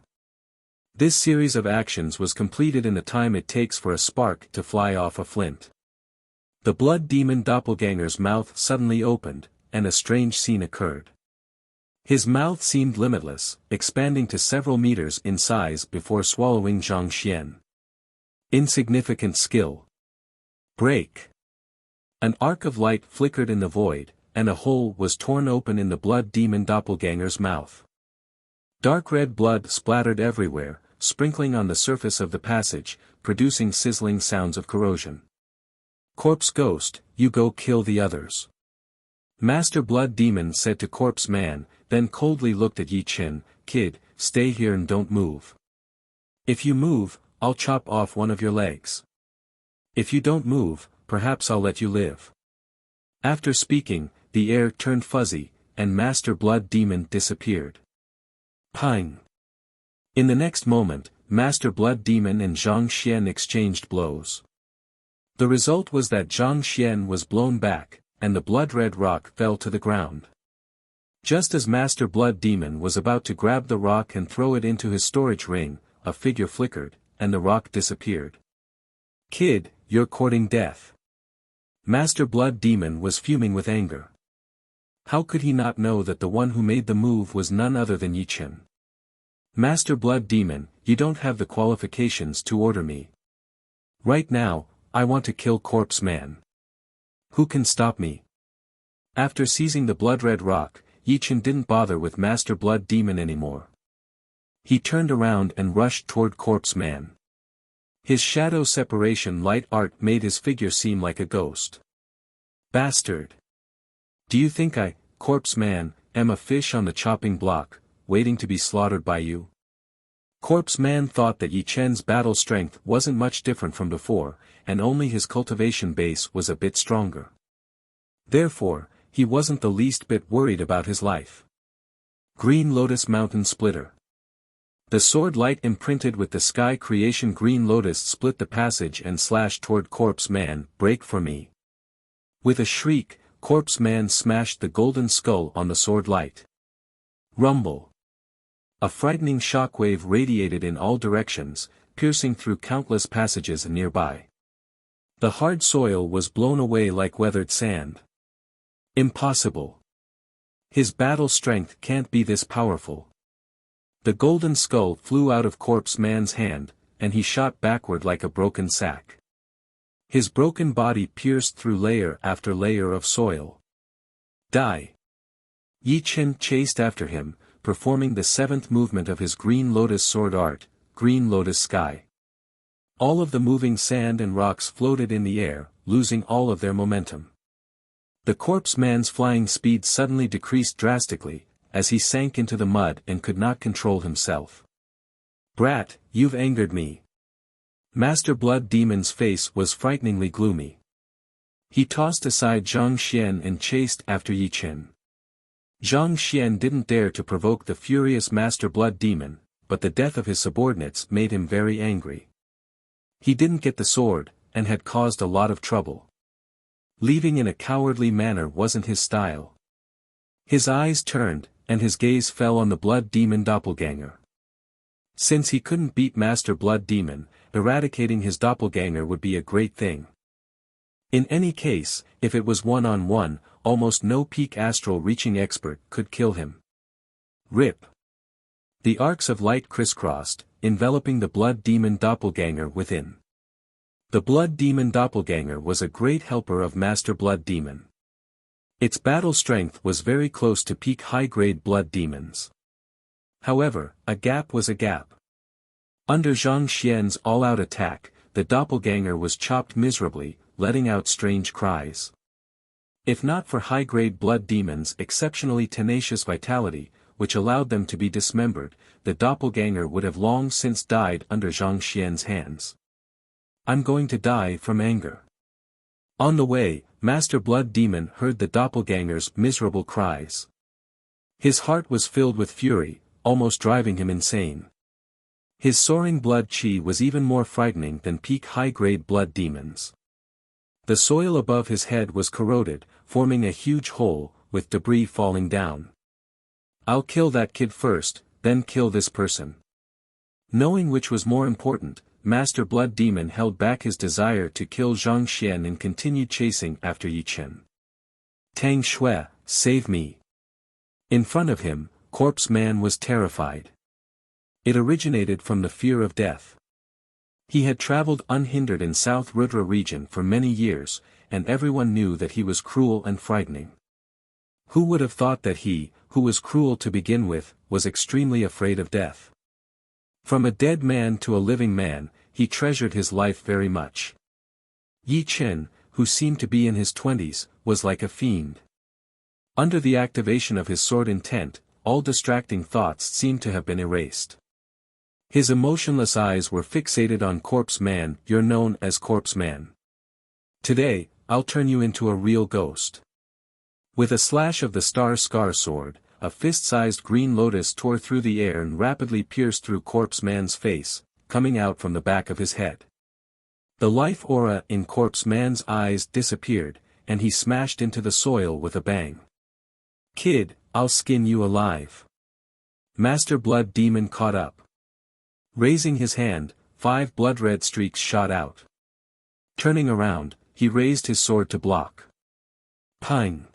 This series of actions was completed in the time it takes for a spark to fly off a flint. The blood demon doppelganger's mouth suddenly opened, and a strange scene occurred. His mouth seemed limitless, expanding to several meters in size before swallowing Zhang Xian. Insignificant skill. Break. An arc of light flickered in the void, and a hole was torn open in the blood demon doppelganger's mouth. Dark red blood splattered everywhere, sprinkling on the surface of the passage, producing sizzling sounds of corrosion. Corpse Ghost, you go kill the others. Master Blood Demon said to Corpse Man, then coldly looked at Yi Chen. Kid, stay here and don't move. If you move, I'll chop off one of your legs. If you don't move, perhaps I'll let you live. After speaking, the air turned fuzzy, and Master Blood Demon disappeared. Pang! In the next moment, Master Blood Demon and Zhang Xian exchanged blows. The result was that Zhang Xian was blown back, and the blood-red rock fell to the ground. Just as Master Blood Demon was about to grab the rock and throw it into his storage ring, a figure flickered, and the rock disappeared. Kid, you're courting death. Master Blood Demon was fuming with anger. How could he not know that the one who made the move was none other than Yi Chen? Master Blood Demon, you don't have the qualifications to order me. Right now, I want to kill Corpse Man. Who can stop me? After seizing the blood-red rock, Yi Chen didn't bother with Master Blood Demon anymore. He turned around and rushed toward Corpse Man. His shadow separation light art made his figure seem like a ghost. Bastard! Do you think I, Corpse Man, am a fish on the chopping block, waiting to be slaughtered by you? Corpse Man thought that Yi Chen's battle strength wasn't much different from before, and only his cultivation base was a bit stronger. Therefore, he wasn't the least bit worried about his life. Green Lotus Mountain Splitter. The sword light imprinted with the sky creation Green Lotus split the passage and slashed toward Corpse Man. Break for me. With a shriek, Corpse Man smashed the golden skull on the sword light. Rumble. A frightening shockwave radiated in all directions, piercing through countless passages nearby. The hard soil was blown away like weathered sand. Impossible. His battle strength can't be this powerful. The golden skull flew out of Corpse Man's hand, and he shot backward like a broken sack. His broken body pierced through layer after layer of soil. Die. Yi Chen chased after him, performing the 7th movement of his Green Lotus sword art, Green Lotus Sky. All of the moving sand and rocks floated in the air, losing all of their momentum. The Corpse Man's flying speed suddenly decreased drastically, as he sank into the mud and could not control himself. Brat, you've angered me. Master Blood Demon's face was frighteningly gloomy. He tossed aside Zhang Xian and chased after Yi Chen. Zhang Xian didn't dare to provoke the furious Master Blood Demon, but the death of his subordinates made him very angry. He didn't get the sword, and had caused a lot of trouble. Leaving in a cowardly manner wasn't his style. His eyes turned, and his gaze fell on the Blood Demon doppelganger. Since he couldn't beat Master Blood Demon, eradicating his doppelganger would be a great thing. In any case, if it was one-on-one, almost no peak astral reaching expert could kill him. Rip. The arcs of light crisscrossed, enveloping the Blood Demon doppelganger within. The Blood Demon doppelganger was a great helper of Master Blood Demon. Its battle strength was very close to peak high-grade Blood Demons. However, a gap was a gap. Under Zhang Xian's all-out attack, the doppelganger was chopped miserably, letting out strange cries. If not for high-grade Blood Demons' exceptionally tenacious vitality, which allowed them to be dismembered, the doppelganger would have long since died under Zhang Xian's hands. I'm going to die from anger. On the way, Master Blood Demon heard the doppelganger's miserable cries. His heart was filled with fury, almost driving him insane. His soaring blood chi was even more frightening than peak high-grade Blood Demons. The soil above his head was corroded, forming a huge hole, with debris falling down. I'll kill that kid first, then kill this person. Knowing which was more important, Master Blood Demon held back his desire to kill Zhang Xian and continued chasing after Yi Chen. Tang Shui, save me. In front of him, Corpse Man was terrified. It originated from the fear of death. He had traveled unhindered in South Rudra region for many years, and everyone knew that he was cruel and frightening. Who would have thought that he, who was cruel to begin with, was extremely afraid of death? From a dead man to a living man, he treasured his life very much. Yi Chen, who seemed to be in his 20s, was like a fiend. Under the activation of his sword intent, all distracting thoughts seemed to have been erased. His emotionless eyes were fixated on Corpse Man. You're known as Corpse Man. Today, I'll turn you into a real ghost. With a slash of the Star Scar sword, a fist-sized green lotus tore through the air and rapidly pierced through Corpse Man's face, coming out from the back of his head. The life aura in Corpse Man's eyes disappeared, and he smashed into the soil with a bang. Kid, I'll skin you alive. Master Blood Demon caught up. Raising his hand, 5 blood-red streaks shot out. Turning around, he raised his sword to block. Pang!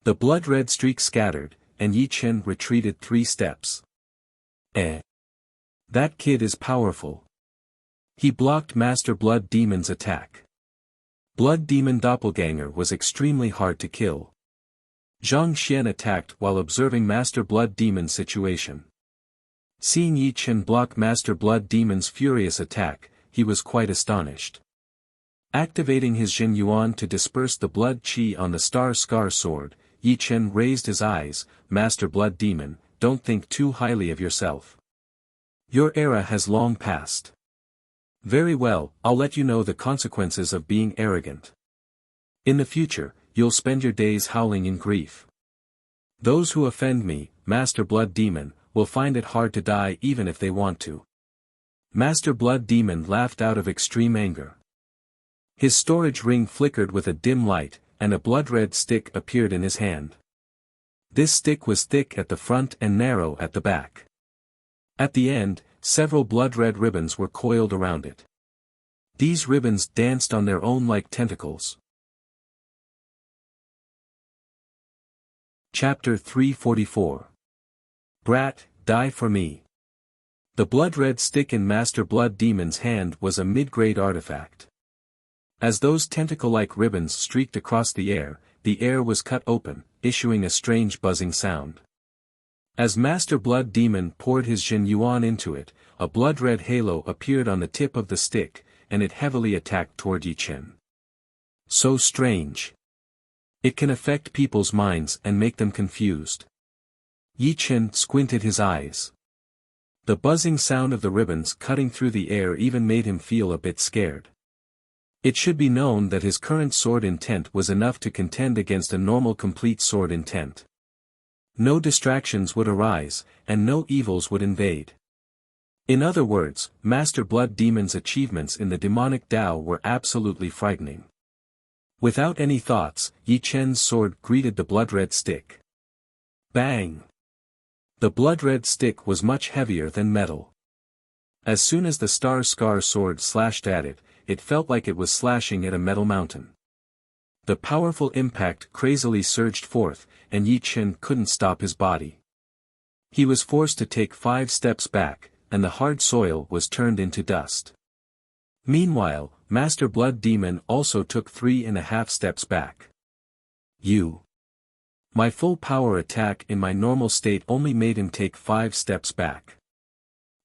The blood-red streak scattered, and Yi Chen retreated 3 steps. That kid is powerful. He blocked Master Blood Demon's attack. Blood Demon Doppelganger was extremely hard to kill. Zhang Xian attacked while observing Master Blood Demon's situation. Seeing Yi Chen block Master Blood Demon's furious attack, he was quite astonished. Activating his Jin Yuan to disperse the blood chi on the Star Scar sword, Yi Chen raised his eyes. Master Blood Demon, don't think too highly of yourself. Your era has long passed. Very well, I'll let you know the consequences of being arrogant. In the future, you'll spend your days howling in grief. Those who offend me, Master Blood Demon, will find it hard to die even if they want to. Master Blood Demon laughed out of extreme anger. His storage ring flickered with a dim light, and a blood-red stick appeared in his hand. This stick was thick at the front and narrow at the back. At the end, several blood-red ribbons were coiled around it. These ribbons danced on their own like tentacles. Chapter 344. Brat, die for me. The blood-red stick in Master Blood Demon's hand was a mid-grade artifact. As those tentacle-like ribbons streaked across the air was cut open, issuing a strange buzzing sound. As Master Blood Demon poured his Jin Yuan into it, a blood-red halo appeared on the tip of the stick, and it heavily attacked toward Yi Chen. So strange. It can affect people's minds and make them confused. Yi Chen squinted his eyes. The buzzing sound of the ribbons cutting through the air even made him feel a bit scared. It should be known that his current sword intent was enough to contend against a normal complete sword intent. No distractions would arise, and no evils would invade. In other words, Master Blood Demon's achievements in the demonic Tao were absolutely frightening. Without any thoughts, Yi Chen's sword greeted the blood-red stick. Bang! The blood-red stick was much heavier than metal. As soon as the Star Scar sword slashed at it, it felt like it was slashing at a metal mountain. The powerful impact crazily surged forth, and Yi Chen couldn't stop his body. He was forced to take 5 steps back, and the hard soil was turned into dust. Meanwhile, Master Blood Demon also took 3.5 steps back. My full power attack in my normal state only made him take 5 steps back.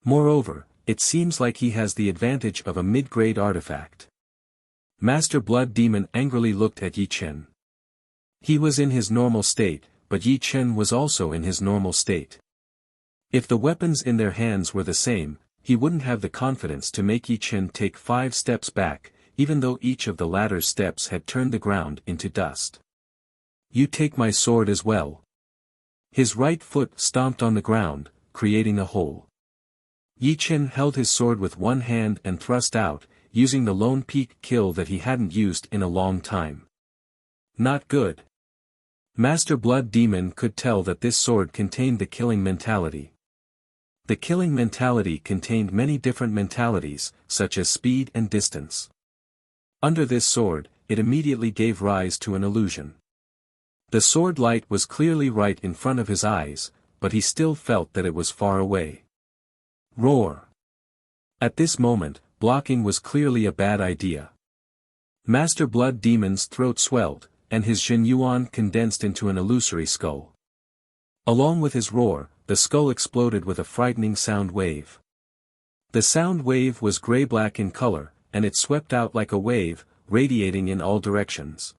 Moreover, it seems like he has the advantage of a mid-grade artifact. Master Blood Demon angrily looked at Yi Chen. He was in his normal state, but Yi Chen was also in his normal state. If the weapons in their hands were the same, he wouldn't have the confidence to make Yi Chen take 5 steps back, even though each of the latter's steps had turned the ground into dust. You take my sword as well. His right foot stomped on the ground, creating a hole. Yi Chen held his sword with one hand and thrust out, using the lone peak kill that he hadn't used in a long time. Not good. Master Blood Demon could tell that this sword contained the killing mentality. The killing mentality contained many different mentalities, such as speed and distance. Under this sword, it immediately gave rise to an illusion. The sword light was clearly right in front of his eyes, but he still felt that it was far away. Roar! At this moment, blocking was clearly a bad idea. Master Blood Demon's throat swelled, and his Zhenyuan condensed into an illusory skull. Along with his roar, the skull exploded with a frightening sound wave. The sound wave was gray-black in color, and it swept out like a wave, radiating in all directions.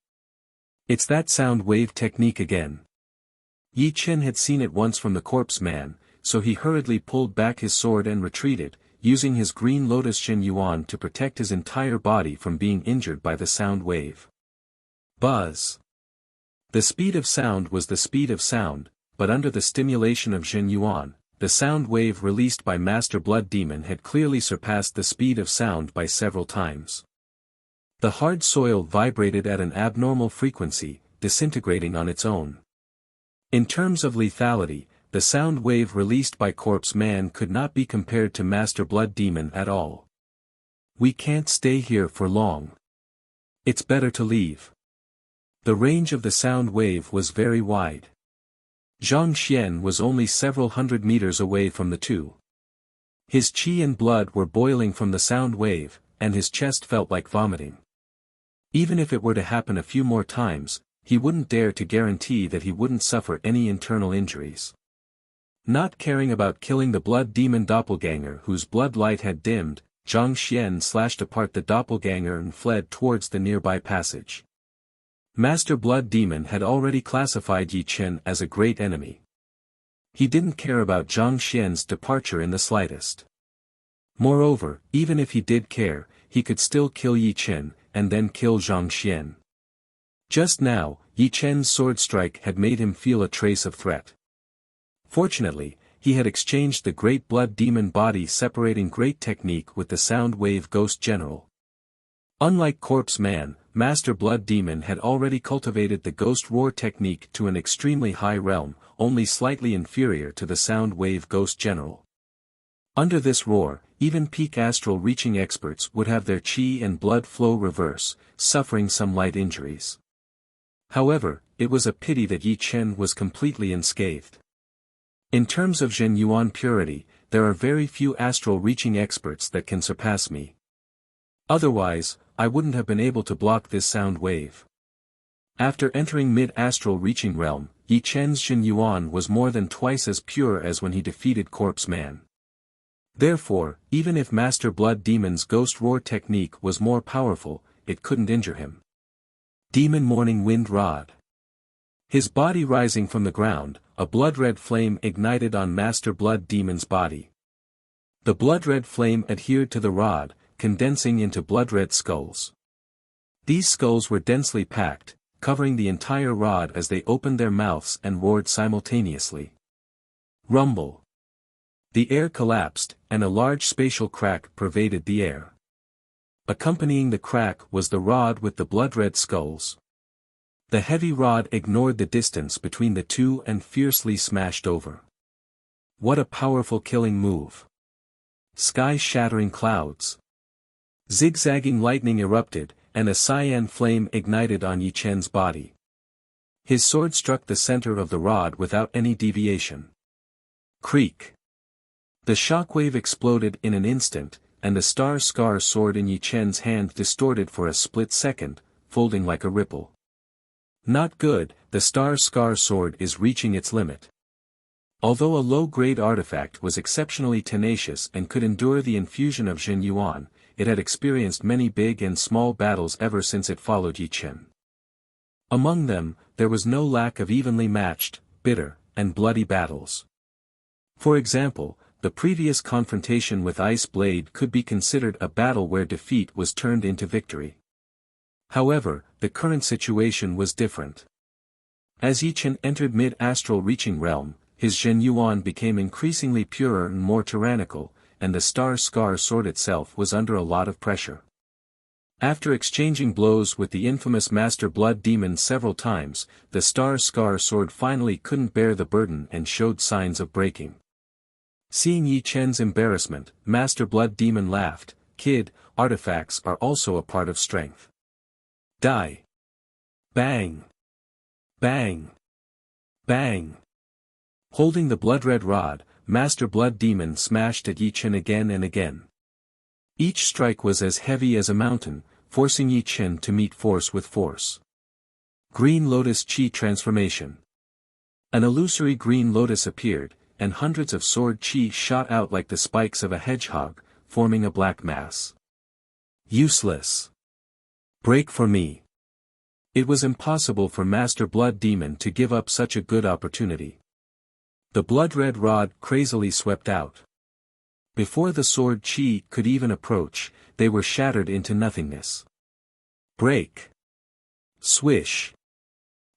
It's that sound wave technique again. Yi Chen had seen it once from the corpse man, so he hurriedly pulled back his sword and retreated, using his green lotus Zhenyuan to protect his entire body from being injured by the sound wave. Buzz! The speed of sound was the speed of sound, but under the stimulation of Zhenyuan, the sound wave released by Master Blood Demon had clearly surpassed the speed of sound by several times. The hard soil vibrated at an abnormal frequency, disintegrating on its own. In terms of lethality, the sound wave released by Corpse Man could not be compared to Master Blood Demon at all. We can't stay here for long. It's better to leave. The range of the sound wave was very wide. Zhang Xian was only several hundred meters away from the two. His qi and blood were boiling from the sound wave, and his chest felt like vomiting. Even if it were to happen a few more times, he wouldn't dare to guarantee that he wouldn't suffer any internal injuries. Not caring about killing the blood demon doppelganger whose blood light had dimmed, Zhang Xian slashed apart the doppelganger and fled towards the nearby passage. Master Blood Demon had already classified Yi Chen as a great enemy. He didn't care about Zhang Xian's departure in the slightest. Moreover, even if he did care, he could still kill Yi Chen, and then kill Zhang Xian. Just now, Yi Chen's sword strike had made him feel a trace of threat. Fortunately, he had exchanged the Great Blood Demon body separating great technique with the Sound Wave Ghost General. Unlike Corpse Man, Master Blood Demon had already cultivated the Ghost Roar technique to an extremely high realm, only slightly inferior to the Sound Wave Ghost General. Under this roar, even peak astral reaching experts would have their qi and blood flow reverse, suffering some light injuries. However, it was a pity that Yi Chen was completely unscathed. In terms of Zhenyuan purity, there are very few astral reaching experts that can surpass me. Otherwise, I wouldn't have been able to block this sound wave. After entering mid-astral reaching realm, Yi Chen's Zhenyuan was more than twice as pure as when he defeated Corpse Man. Therefore, even if Master Blood Demon's Ghost Roar technique was more powerful, it couldn't injure him. Demon Morning Wind Rod. His body rising from the ground, a blood-red flame ignited on Master Blood Demon's body. The blood-red flame adhered to the rod, condensing into blood-red skulls. These skulls were densely packed, covering the entire rod as they opened their mouths and roared simultaneously. Rumble. The air collapsed, and a large spatial crack pervaded the air. Accompanying the crack was the rod with the blood-red skulls. The heavy rod ignored the distance between the two and fiercely smashed over. What a powerful killing move. Sky-shattering clouds. Zigzagging lightning erupted, and a cyan flame ignited on Yi Chen's body. His sword struck the center of the rod without any deviation. Creak. The shockwave exploded in an instant, and the star-scar sword in Yi Chen's hand distorted for a split second, folding like a ripple. Not good, the star-scar sword is reaching its limit. Although a low-grade artifact was exceptionally tenacious and could endure the infusion of Jin Yuan, it had experienced many big and small battles ever since it followed Yi Chen. Among them, there was no lack of evenly matched, bitter, and bloody battles. For example, the previous confrontation with Ice Blade could be considered a battle where defeat was turned into victory. However, the current situation was different. As Yi Chen entered mid-astral reaching realm, his Jin Yuan became increasingly purer and more tyrannical, and the star-scar sword itself was under a lot of pressure. After exchanging blows with the infamous Master Blood Demon several times, the star-scar sword finally couldn't bear the burden and showed signs of breaking. Seeing Yi Chen's embarrassment, Master Blood Demon laughed, "Kid, artifacts are also a part of strength. Die." Bang! Bang! Bang! Holding the blood-red rod, Master Blood Demon smashed at Yi Chen again and again. Each strike was as heavy as a mountain, forcing Yi Chen to meet force with force. Green Lotus Chi Transformation. An illusory green lotus appeared, and hundreds of sword chi shot out like the spikes of a hedgehog, forming a black mass. Useless. Break for me. It was impossible for Master Blood Demon to give up such a good opportunity. The blood-red rod crazily swept out. Before the sword chi could even approach, they were shattered into nothingness. Break. Swish.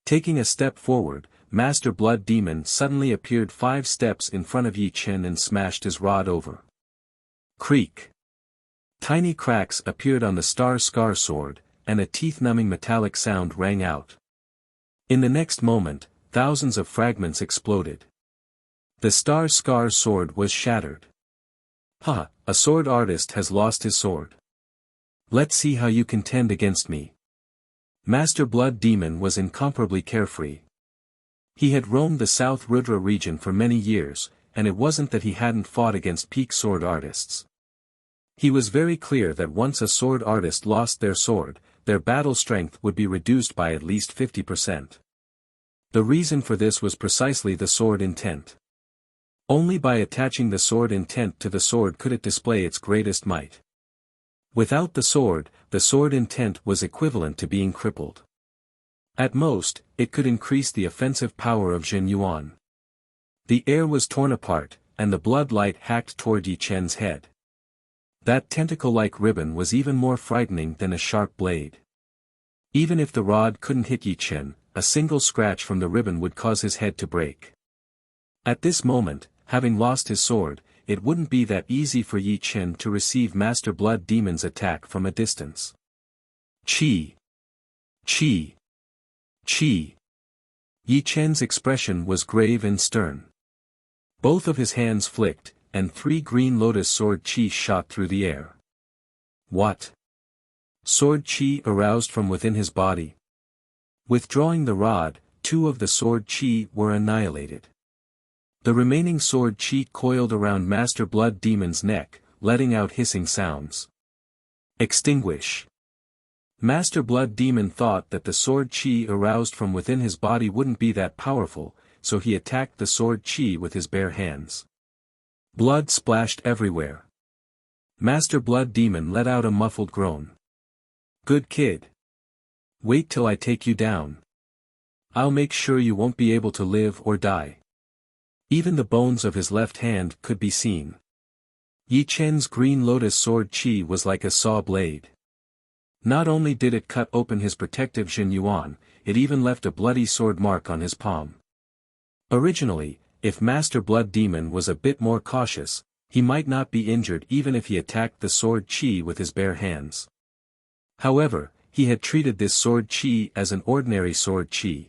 Taking a step forward, Master Blood Demon suddenly appeared 5 steps in front of Yi Chen and smashed his rod over. Creak. Tiny cracks appeared on the star-scar sword, and a teeth-numbing metallic sound rang out. In the next moment, thousands of fragments exploded. The star-scar sword was shattered. Ha! A sword artist has lost his sword. Let's see how you contend against me. Master Blood Demon was incomparably carefree. He had roamed the South Rudra region for many years, and it wasn't that he hadn't fought against peak sword artists. He was very clear that once a sword artist lost their sword, their battle strength would be reduced by at least 50%. The reason for this was precisely the sword intent. Only by attaching the sword intent to the sword could it display its greatest might. Without the sword intent was equivalent to being crippled. At most, it could increase the offensive power of Jin Yuan. The air was torn apart, and the blood light hacked toward Yi Chen's head. That tentacle-like ribbon was even more frightening than a sharp blade. Even if the rod couldn't hit Yi Chen, a single scratch from the ribbon would cause his head to break. At this moment, having lost his sword, it wouldn't be that easy for Yi Chen to receive Master Blood Demon's attack from a distance. Chi! Chi! Chi! Yi Chen's expression was grave and stern. Both of his hands flicked, and 3 green lotus sword chi shot through the air. What? Sword chi aroused from within his body. Withdrawing the rod, 2 of the sword chi were annihilated. The remaining sword chi coiled around Master Blood Demon's neck, letting out hissing sounds. Extinguish. Master Blood Demon thought that the sword chi aroused from within his body wouldn't be that powerful, so he attacked the sword chi with his bare hands. Blood splashed everywhere. Master Blood Demon let out a muffled groan. Good kid. Wait till I take you down. I'll make sure you won't be able to live or die. Even the bones of his left hand could be seen. Yi Chen's green lotus sword chi was like a saw blade. Not only did it cut open his protective Jin Yuan, it even left a bloody sword mark on his palm. Originally, if Master Blood Demon was a bit more cautious, he might not be injured even if he attacked the sword Qi with his bare hands. However, he had treated this sword Qi as an ordinary sword Qi.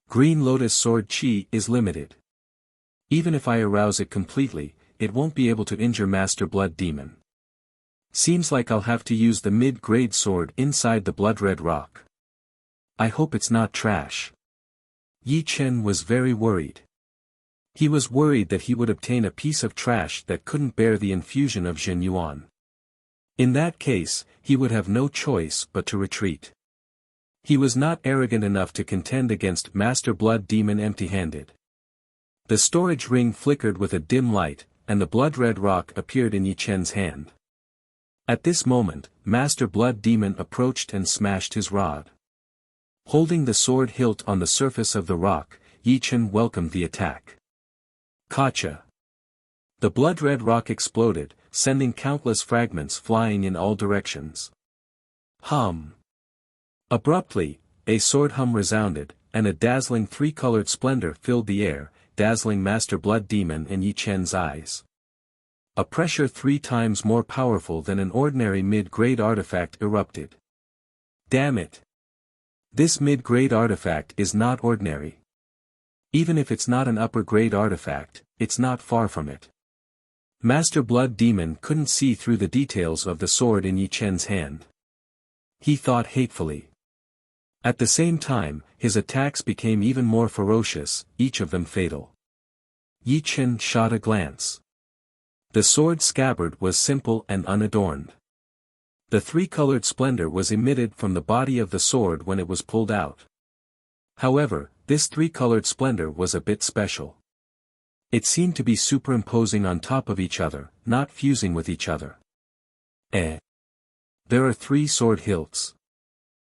Green Lotus sword Qi is limited. Even if I arouse it completely, it won't be able to injure Master Blood Demon. Seems like I'll have to use the mid-grade sword inside the blood-red rock. I hope it's not trash. Yi Chen was very worried. He was worried that he would obtain a piece of trash that couldn't bear the infusion of Jin Yuan. In that case, he would have no choice but to retreat. He was not arrogant enough to contend against Master Blood Demon empty-handed. The storage ring flickered with a dim light, and the blood-red rock appeared in Yi Chen's hand. At this moment, Master Blood Demon approached and smashed his rod. Holding the sword hilt on the surface of the rock, Yi Chen welcomed the attack. Gotcha! The blood-red rock exploded, sending countless fragments flying in all directions. Hum! Abruptly, a sword hum resounded, and a dazzling three-colored splendor filled the air, dazzling Master Blood Demon and Yi Chen's eyes. A pressure 3 times more powerful than an ordinary mid-grade artifact erupted. Damn it! This mid-grade artifact is not ordinary. Even if it's not an upper-grade artifact, it's not far from it. Master Blood Demon couldn't see through the details of the sword in Yi Chen's hand. He thought hatefully. At the same time, his attacks became even more ferocious, each of them fatal. Yi Chen shot a glance. The sword scabbard was simple and unadorned. The three-colored splendor was emitted from the body of the sword when it was pulled out. However, this three-colored splendor was a bit special. It seemed to be superimposing on top of each other, not fusing with each other. There are 3 sword hilts.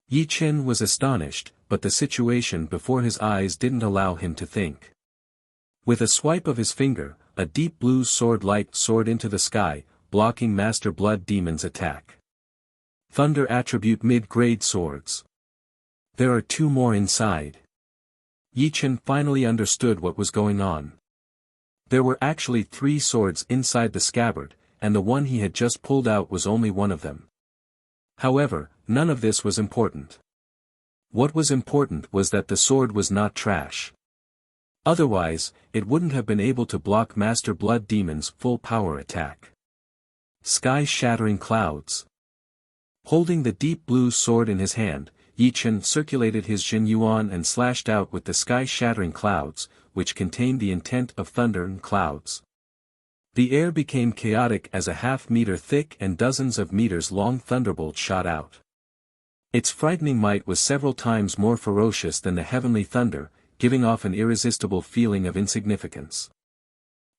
Yi Chen was astonished, but the situation before his eyes didn't allow him to think. With a swipe of his finger, a deep blue sword light soared into the sky, blocking Master Blood Demon's attack. Thunder attribute mid-grade swords. There are 2 more inside. Yi Chen finally understood what was going on. There were actually 3 swords inside the scabbard, and the one he had just pulled out was only one of them. However, none of this was important. What was important was that the sword was not trash. Otherwise, it wouldn't have been able to block Master Blood Demon's full power attack. Sky-shattering clouds. Holding the deep blue sword in his hand, Yi Chen circulated his Jin Yuan and slashed out with the sky-shattering clouds, which contained the intent of thunder and clouds. The air became chaotic as a half-meter thick and dozens of meters-long thunderbolt shot out. Its frightening might was several times more ferocious than the heavenly thunder, giving off an irresistible feeling of insignificance.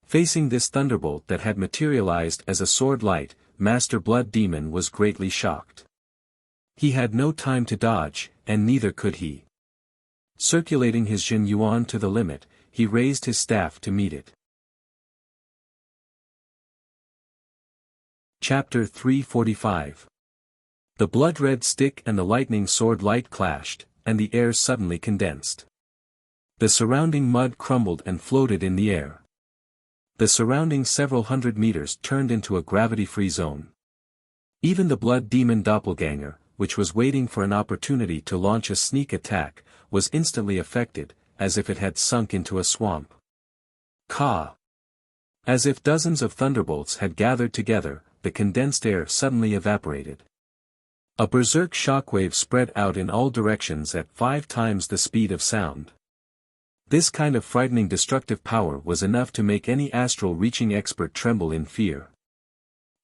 Facing this thunderbolt that had materialized as a sword light, Master Blood Demon was greatly shocked. He had no time to dodge, and neither could he. Circulating his Jin Yuan to the limit, he raised his staff to meet it. Chapter 345. The blood-red stick and the lightning sword light clashed, and the air suddenly condensed. The surrounding mud crumbled and floated in the air. The surrounding several hundred meters turned into a gravity-free zone. Even the Blood Demon doppelganger, which was waiting for an opportunity to launch a sneak attack, was instantly affected, as if it had sunk into a swamp. Ka! As if dozens of thunderbolts had gathered together, the condensed air suddenly evaporated. A berserk shockwave spread out in all directions at 5 times the speed of sound. This kind of frightening destructive power was enough to make any astral-reaching expert tremble in fear.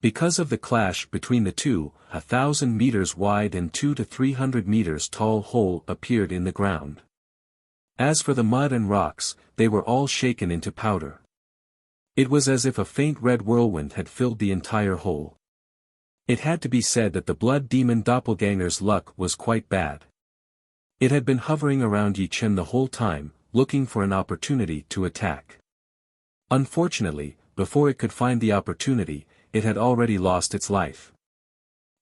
Because of the clash between the two, 1,000 meters wide and 200 to 300 meters tall hole appeared in the ground. As for the mud and rocks, they were all shaken into powder. It was as if a faint red whirlwind had filled the entire hole. It had to be said that the Blood Demon doppelganger's luck was quite bad. It had been hovering around Yi Chen the whole time, looking for an opportunity to attack. Unfortunately, before it could find the opportunity, it had already lost its life.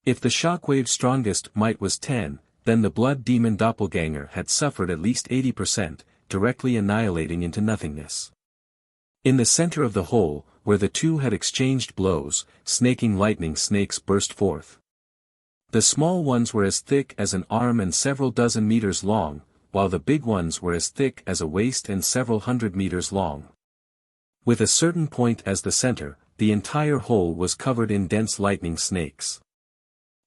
If the shockwave's strongest might was 10, then the blood demon doppelganger had suffered at least 80%, directly annihilating into nothingness. In the center of the hole, where the two had exchanged blows, snaking lightning snakes burst forth. The small ones were as thick as an arm and several dozen meters long, while the big ones were as thick as a waist and several hundred meters long. With a certain point as the center, the entire hole was covered in dense lightning snakes.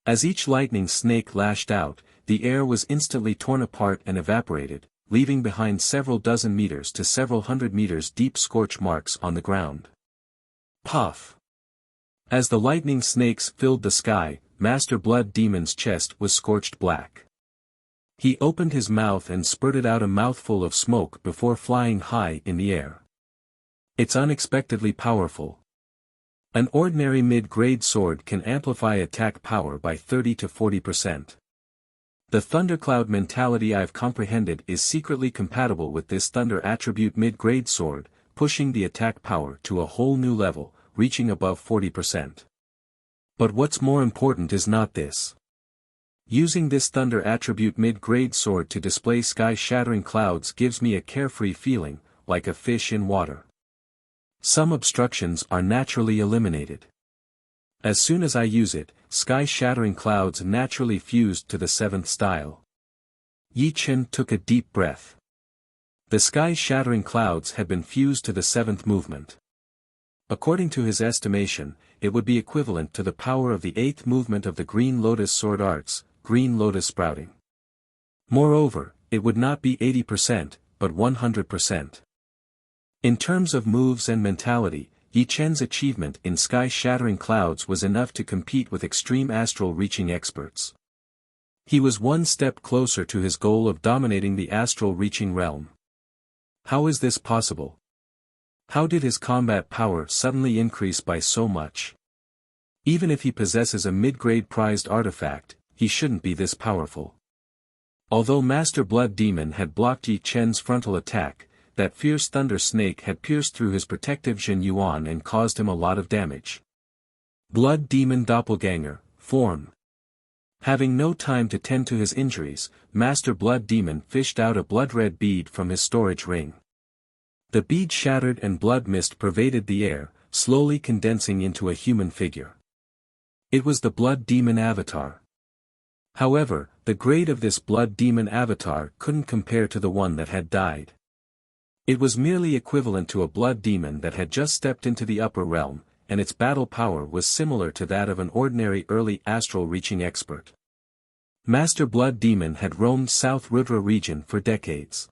As each lightning snake lashed out, the air was instantly torn apart and evaporated, leaving behind several dozen meters to several hundred meters deep scorch marks on the ground. Puff! As the lightning snakes filled the sky, Master Blood Demon's chest was scorched black. He opened his mouth and spurted out a mouthful of smoke before flying high in the air. It's unexpectedly powerful. An ordinary mid-grade sword can amplify attack power by 30 to 40%. The thundercloud mentality I've comprehended is secretly compatible with this thunder attribute mid-grade sword, pushing the attack power to a whole new level, reaching above 40%. But what's more important is not this. Using this thunder attribute mid-grade sword to display sky-shattering clouds gives me a carefree feeling, like a fish in water. Some obstructions are naturally eliminated. As soon as I use it, sky-shattering clouds naturally fused to the seventh style. Yi Chen took a deep breath. The sky-shattering clouds had been fused to the seventh movement. According to his estimation, it would be equivalent to the power of the eighth movement of the Green Lotus Sword Arts, Green Lotus Sprouting. Moreover, it would not be 80%, but 100%. In terms of moves and mentality, Yi Chen's achievement in sky-shattering clouds was enough to compete with extreme astral-reaching experts. He was one step closer to his goal of dominating the astral-reaching realm. How is this possible? How did his combat power suddenly increase by so much? Even if he possesses a mid-grade prized artifact, he shouldn't be this powerful. Although Master Blood Demon had blocked Yi Chen's frontal attack, that fierce thunder snake had pierced through his protective Jin Yuan and caused him a lot of damage. Blood Demon Doppelganger, form. Having no time to tend to his injuries, Master Blood Demon fished out a blood-red bead from his storage ring. The bead shattered and blood mist pervaded the air, slowly condensing into a human figure. It was the Blood Demon Avatar. However, the grade of this Blood Demon Avatar couldn't compare to the one that had died. It was merely equivalent to a blood demon that had just stepped into the upper realm, and its battle power was similar to that of an ordinary early astral-reaching expert. Master Blood Demon had roamed South Rudra region for decades.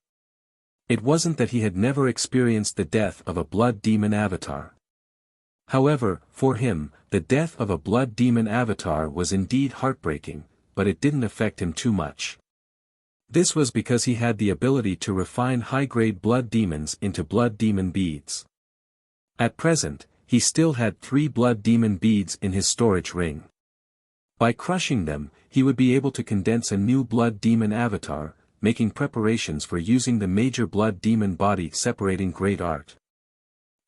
It wasn't that he had never experienced the death of a blood demon avatar. However, for him, the death of a blood demon avatar was indeed heartbreaking, but it didn't affect him too much. This was because he had the ability to refine high-grade blood demons into blood demon beads. At present, he still had 3 blood demon beads in his storage ring. By crushing them, he would be able to condense a new blood demon avatar, making preparations for using the major blood demon body separating great art.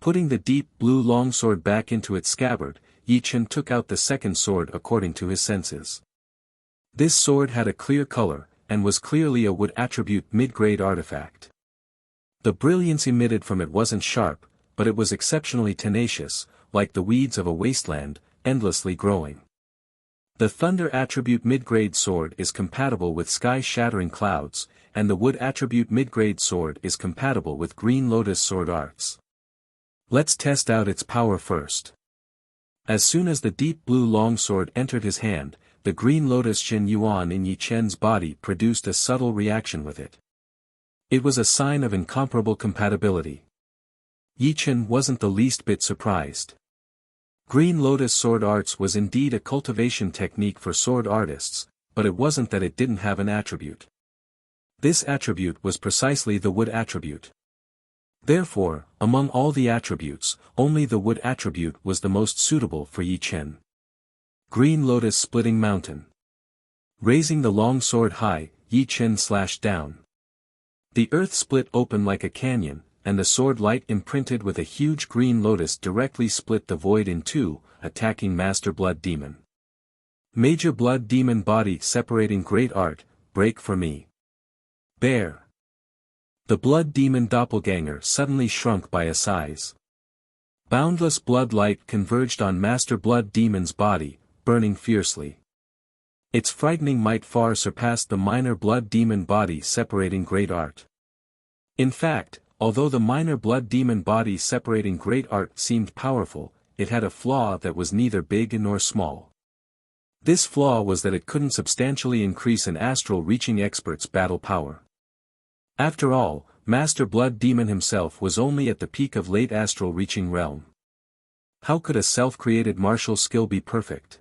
Putting the deep blue longsword back into its scabbard, Yi Chen took out the second sword according to his senses. This sword had a clear color, and was clearly a wood attribute mid-grade artifact. The brilliance emitted from it wasn't sharp, but it was exceptionally tenacious, like the weeds of a wasteland, endlessly growing. The thunder attribute mid-grade sword is compatible with sky-shattering clouds, and the wood attribute mid-grade sword is compatible with Green Lotus Sword Arts. Let's test out its power first. As soon as the deep blue longsword entered his hand, the Green Lotus Jin Yuan in Yi Chen's body produced a subtle reaction with it. It was a sign of incomparable compatibility. Yi Chen wasn't the least bit surprised. Green Lotus Sword Arts was indeed a cultivation technique for sword artists, but it wasn't that it didn't have an attribute. This attribute was precisely the wood attribute. Therefore, among all the attributes, only the wood attribute was the most suitable for Yi Chen. Green Lotus Splitting Mountain. Raising the long sword high, Yi Chen slashed down. The earth split open like a canyon, and the sword light imprinted with a huge green lotus directly split the void in two, attacking Master Blood Demon. Major blood demon body separating great art, break for me. Bear. The blood demon doppelganger suddenly shrunk by a size. Boundless blood light converged on Master Blood Demon's body, burning fiercely. Its frightening might far surpassed the minor blood demon body separating great art. In fact, although the minor blood demon body separating great art seemed powerful, it had a flaw that was neither big nor small. This flaw was that it couldn't substantially increase an astral reaching expert's battle power. After all, Master Blood Demon himself was only at the peak of late astral reaching realm. How could a self-created martial skill be perfect?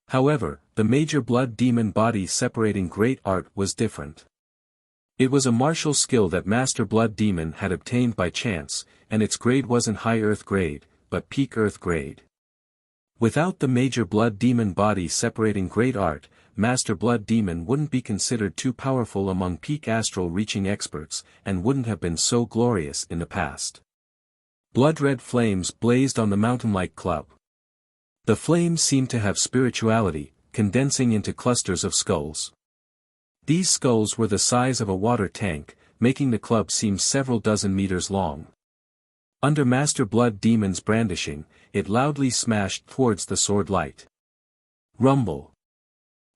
However, the major blood demon body separating great art was different. It was a martial skill that Master Blood Demon had obtained by chance, and its grade wasn't high earth grade, but peak earth grade. Without the major blood demon body separating great art, Master Blood Demon wouldn't be considered too powerful among peak astral reaching experts, and wouldn't have been so glorious in the past. Blood-red flames blazed on the mountain-like club. The flames seemed to have spirituality, condensing into clusters of skulls. These skulls were the size of a water tank, making the club seem several dozen meters long. Under Master Blood Demon's brandishing, it loudly smashed towards the sword light. Rumble.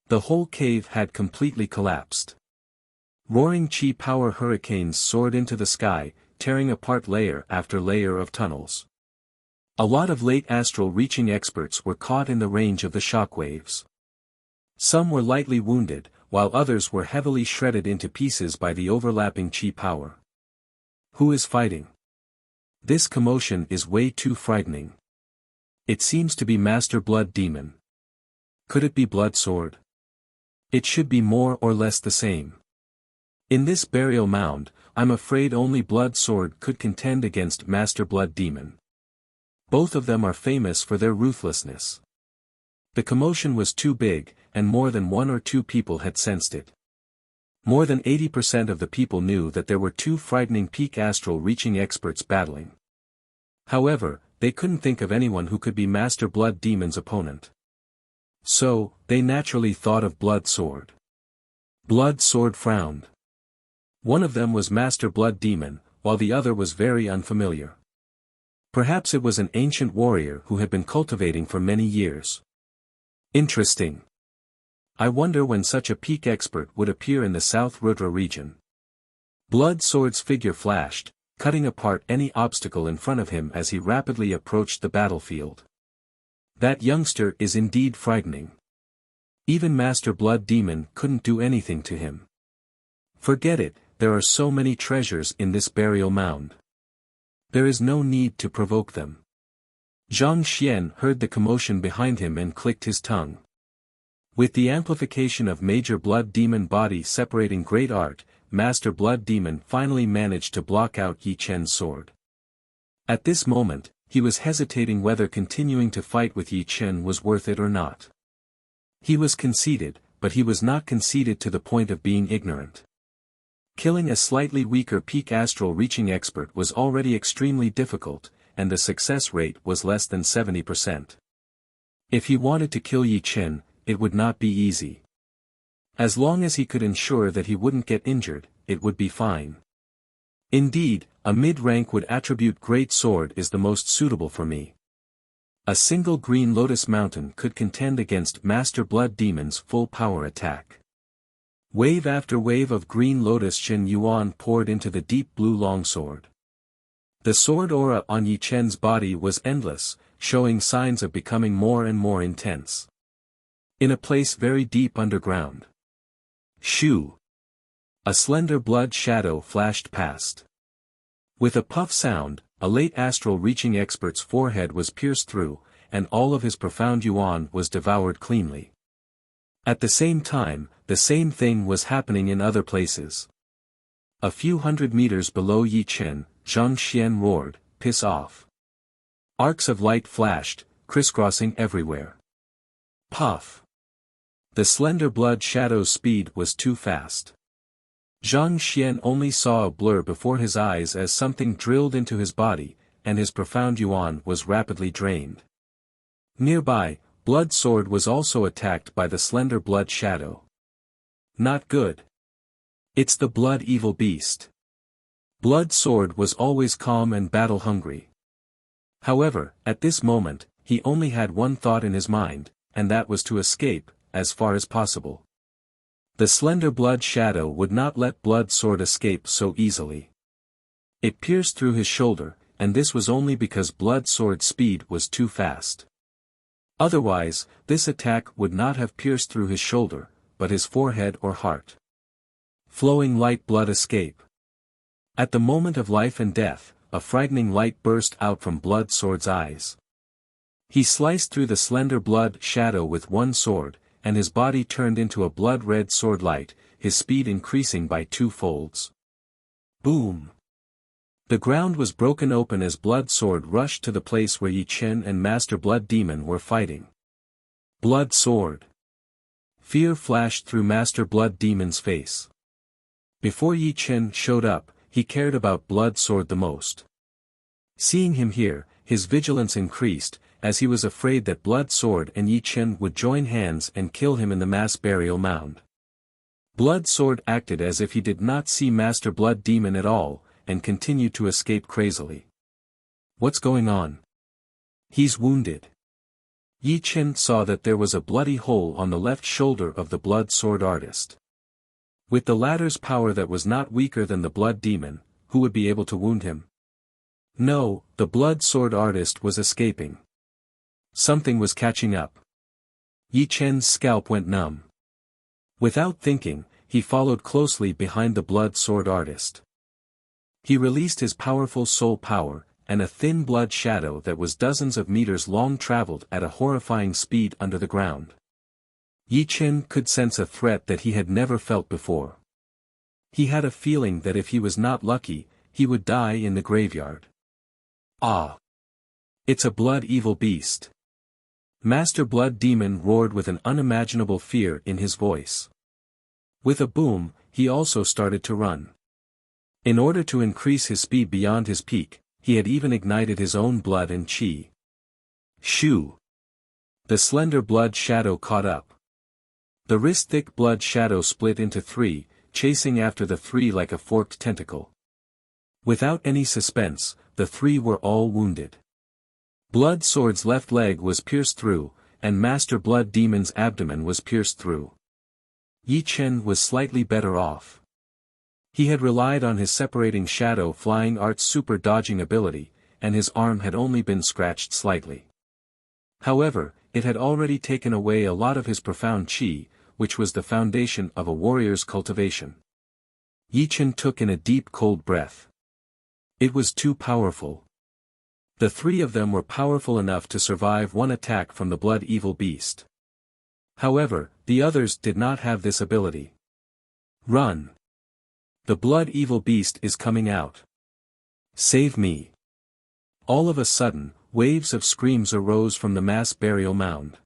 The whole cave had completely collapsed. Roaring chi power hurricanes soared into the sky, tearing apart layer after layer of tunnels. A lot of late astral reaching experts were caught in the range of the shockwaves. Some were lightly wounded, while others were heavily shredded into pieces by the overlapping chi power. Who is fighting? This commotion is way too frightening. It seems to be Master Blood Demon. Could it be Blood Sword? It should be more or less the same. In this burial mound, I'm afraid only Blood Sword could contend against Master Blood Demon. Both of them are famous for their ruthlessness. The commotion was too big, and more than one or two people had sensed it. More than 80% of the people knew that there were two frightening peak astral reaching experts battling. However, they couldn't think of anyone who could be Master Blood Demon's opponent. So, they naturally thought of Blood Sword. Blood Sword frowned. One of them was Master Blood Demon, while the other was very unfamiliar. Perhaps it was an ancient warrior who had been cultivating for many years. Interesting. I wonder when such a peak expert would appear in the South Rudra region. Blood Sword's figure flashed, cutting apart any obstacle in front of him as he rapidly approached the battlefield. That youngster is indeed frightening. Even Master Blood Demon couldn't do anything to him. Forget it, there are so many treasures in this burial mound. There is no need to provoke them. Zhang Xian heard the commotion behind him and clicked his tongue. With the amplification of Major Blood Demon body separating great art, Master Blood Demon finally managed to block out Yi Chen's sword. At this moment, he was hesitating whether continuing to fight with Yi Chen was worth it or not. He was conceited, but he was not conceited to the point of being ignorant. Killing a slightly weaker peak astral reaching expert was already extremely difficult, and the success rate was less than 70%. If he wanted to kill Yi Chen, it would not be easy. As long as he could ensure that he wouldn't get injured, it would be fine. Indeed, a mid-rank would attribute Great Sword is the most suitable for me. A single Green Lotus Mountain could contend against Master Blood Demon's full power attack. Wave after wave of Green Lotus Shin Yuan poured into the deep blue longsword. The sword aura on Yi Chen's body was endless, showing signs of becoming more and more intense. In a place very deep underground. Shoo! A slender blood shadow flashed past. With a puff sound, a late astral reaching expert's forehead was pierced through, and all of his profound yuan was devoured cleanly. At the same time, the same thing was happening in other places. A few hundred meters below Yi Chen, Zhang Xian roared, "Piss off." Arcs of light flashed, crisscrossing everywhere. Puff! The slender blood shadow's speed was too fast. Zhang Xian only saw a blur before his eyes as something drilled into his body, and his profound yuan was rapidly drained. Nearby, Blood Sword was also attacked by the slender blood shadow. Not good. It's the blood evil beast. Blood Sword was always calm and battle-hungry. However, at this moment, he only had one thought in his mind, and that was to escape, as far as possible. The slender blood shadow would not let Blood Sword escape so easily. It pierced through his shoulder, and this was only because Blood Sword's speed was too fast. Otherwise, this attack would not have pierced through his shoulder, but his forehead or heart. Flowing light blood escape. At the moment of life and death, a frightening light burst out from Blood Sword's eyes. He sliced through the slender blood shadow with one sword, and his body turned into a blood-red sword light, his speed increasing by 2 folds. Boom! The ground was broken open as Blood Sword rushed to the place where Yi Chen and Master Blood Demon were fighting. Blood Sword! Fear flashed through Master Blood Demon's face. Before Yi Chen showed up, he cared about Blood Sword the most. Seeing him here, his vigilance increased, as he was afraid that Blood Sword and Yi Chen would join hands and kill him in the mass burial mound. Blood Sword acted as if he did not see Master Blood Demon at all, and continued to escape crazily. What's going on? He's wounded. Yi Chen saw that there was a bloody hole on the left shoulder of the Blood Sword artist. With the latter's power that was not weaker than the Blood Demon, who would be able to wound him? No, the Blood Sword artist was escaping. Something was catching up. Yi Chen's scalp went numb. Without thinking, he followed closely behind the Blood Sword artist. He released his powerful soul power, and a thin blood shadow that was dozens of meters long traveled at a horrifying speed under the ground. Yi Chen could sense a threat that he had never felt before. He had a feeling that if he was not lucky, he would die in the graveyard. Ah! It's a blood evil beast. Master Blood Demon roared with an unimaginable fear in his voice. With a boom, he also started to run. In order to increase his speed beyond his peak, he had even ignited his own blood and chi. Shoo! The slender blood shadow caught up. The wrist-thick blood shadow split into 3, chasing after the 3 like a forked tentacle. Without any suspense, the 3 were all wounded. Blood Sword's left leg was pierced through, and Master Blood Demon's abdomen was pierced through. Yi Chen was slightly better off. He had relied on his separating shadow flying art's super dodging ability, and his arm had only been scratched slightly. However, it had already taken away a lot of his profound chi, which was the foundation of a warrior's cultivation. Yi Chen took in a deep cold breath. It was too powerful. The 3 of them were powerful enough to survive one attack from the blood evil beast. However, the others did not have this ability. Run! The blood evil beast is coming out. Save me! All of a sudden, waves of screams arose from the mass burial mound.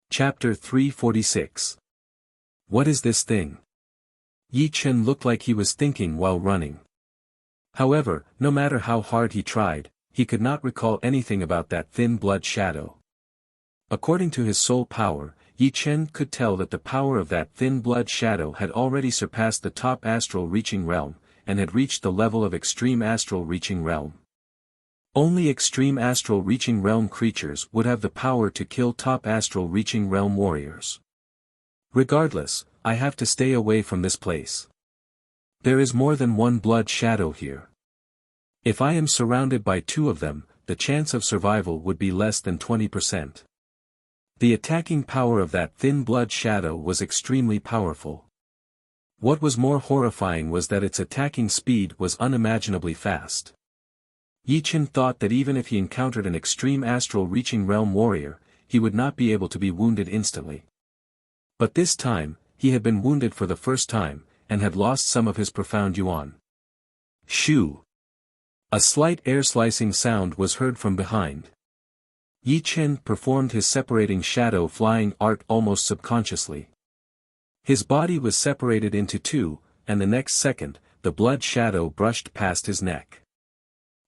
Chapter 346. What is this thing? Yi Chen looked like he was thinking while running. However, no matter how hard he tried, he could not recall anything about that thin blood shadow. According to his soul power, Yi Chen could tell that the power of that thin blood shadow had already surpassed the top astral reaching realm, and had reached the level of extreme astral reaching realm. Only extreme astral reaching realm creatures would have the power to kill top astral reaching realm warriors. Regardless, I have to stay away from this place. There is more than one blood shadow here. If I am surrounded by 2 of them, the chance of survival would be less than 20%. The attacking power of that thin blood shadow was extremely powerful. What was more horrifying was that its attacking speed was unimaginably fast. Yi Chen thought that even if he encountered an extreme astral reaching realm warrior, he would not be able to be wounded instantly. But this time, he had been wounded for the first time, and had lost some of his profound yuan. Shoo! A slight air-slicing sound was heard from behind. Yi Chen performed his separating shadow flying art almost subconsciously. His body was separated into 2, and the next second, the blood shadow brushed past his neck.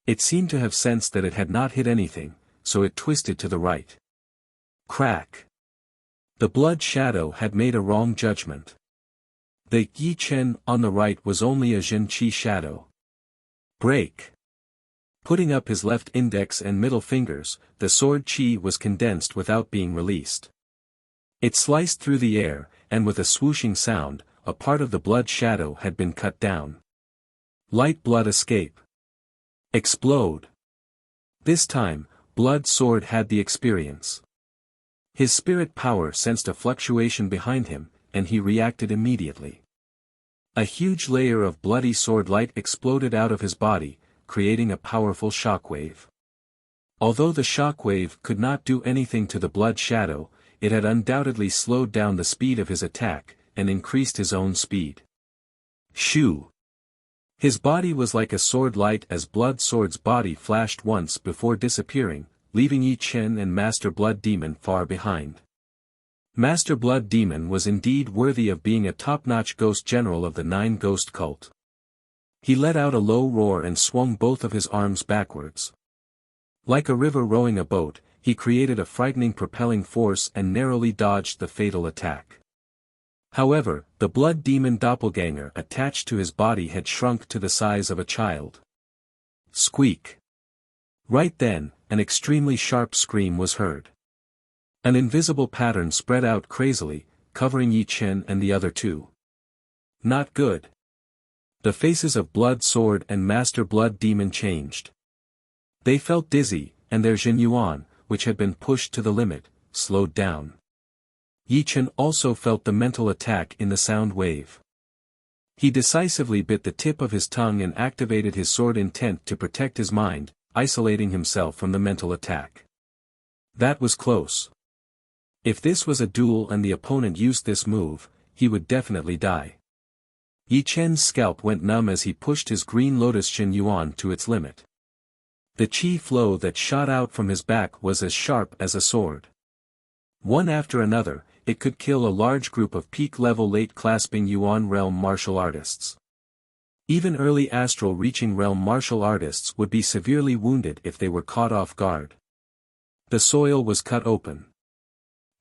It seemed to have sensed that it had not hit anything, so it twisted to the right. Crack. The blood shadow had made a wrong judgment. The Yi Chen on the right was only a Zhen Qi shadow. Break. Putting up his left index and middle fingers, the sword Qi was condensed without being released. It sliced through the air, and with a swooshing sound, a part of the blood shadow had been cut down. Light blood escape. Explode. This time, Blood Sword had the experience. His spirit power sensed a fluctuation behind him, and he reacted immediately. A huge layer of bloody sword light exploded out of his body, creating a powerful shockwave. Although the shockwave could not do anything to the blood shadow, it had undoubtedly slowed down the speed of his attack, and increased his own speed. Shoo! His body was like a sword light as Blood Sword's body flashed once before disappearing, leaving Yi Chen and Master Blood Demon far behind. Master Blood Demon was indeed worthy of being a top-notch ghost general of the Nine Ghost Cult. He let out a low roar and swung both of his arms backwards. Like a river rowing a boat, he created a frightening propelling force and narrowly dodged the fatal attack. However, the blood demon doppelganger attached to his body had shrunk to the size of a child. Squeak! Right then, an extremely sharp scream was heard. An invisible pattern spread out crazily, covering Yi Chen and the other two. Not good. The faces of Blood Sword and Master Blood Demon changed. They felt dizzy, and their Jin Yuan, which had been pushed to the limit, slowed down. Yi Chen also felt the mental attack in the sound wave. He decisively bit the tip of his tongue and activated his sword intent to protect his mind, isolating himself from the mental attack. That was close. If this was a duel and the opponent used this move, he would definitely die. Yi Chen's scalp went numb as he pushed his Green Lotus Jin Yuan to its limit. The qi flow that shot out from his back was as sharp as a sword. One after another, it could kill a large group of peak-level late-clasping Yuan realm martial artists. Even early astral reaching realm martial artists would be severely wounded if they were caught off guard. The soil was cut open.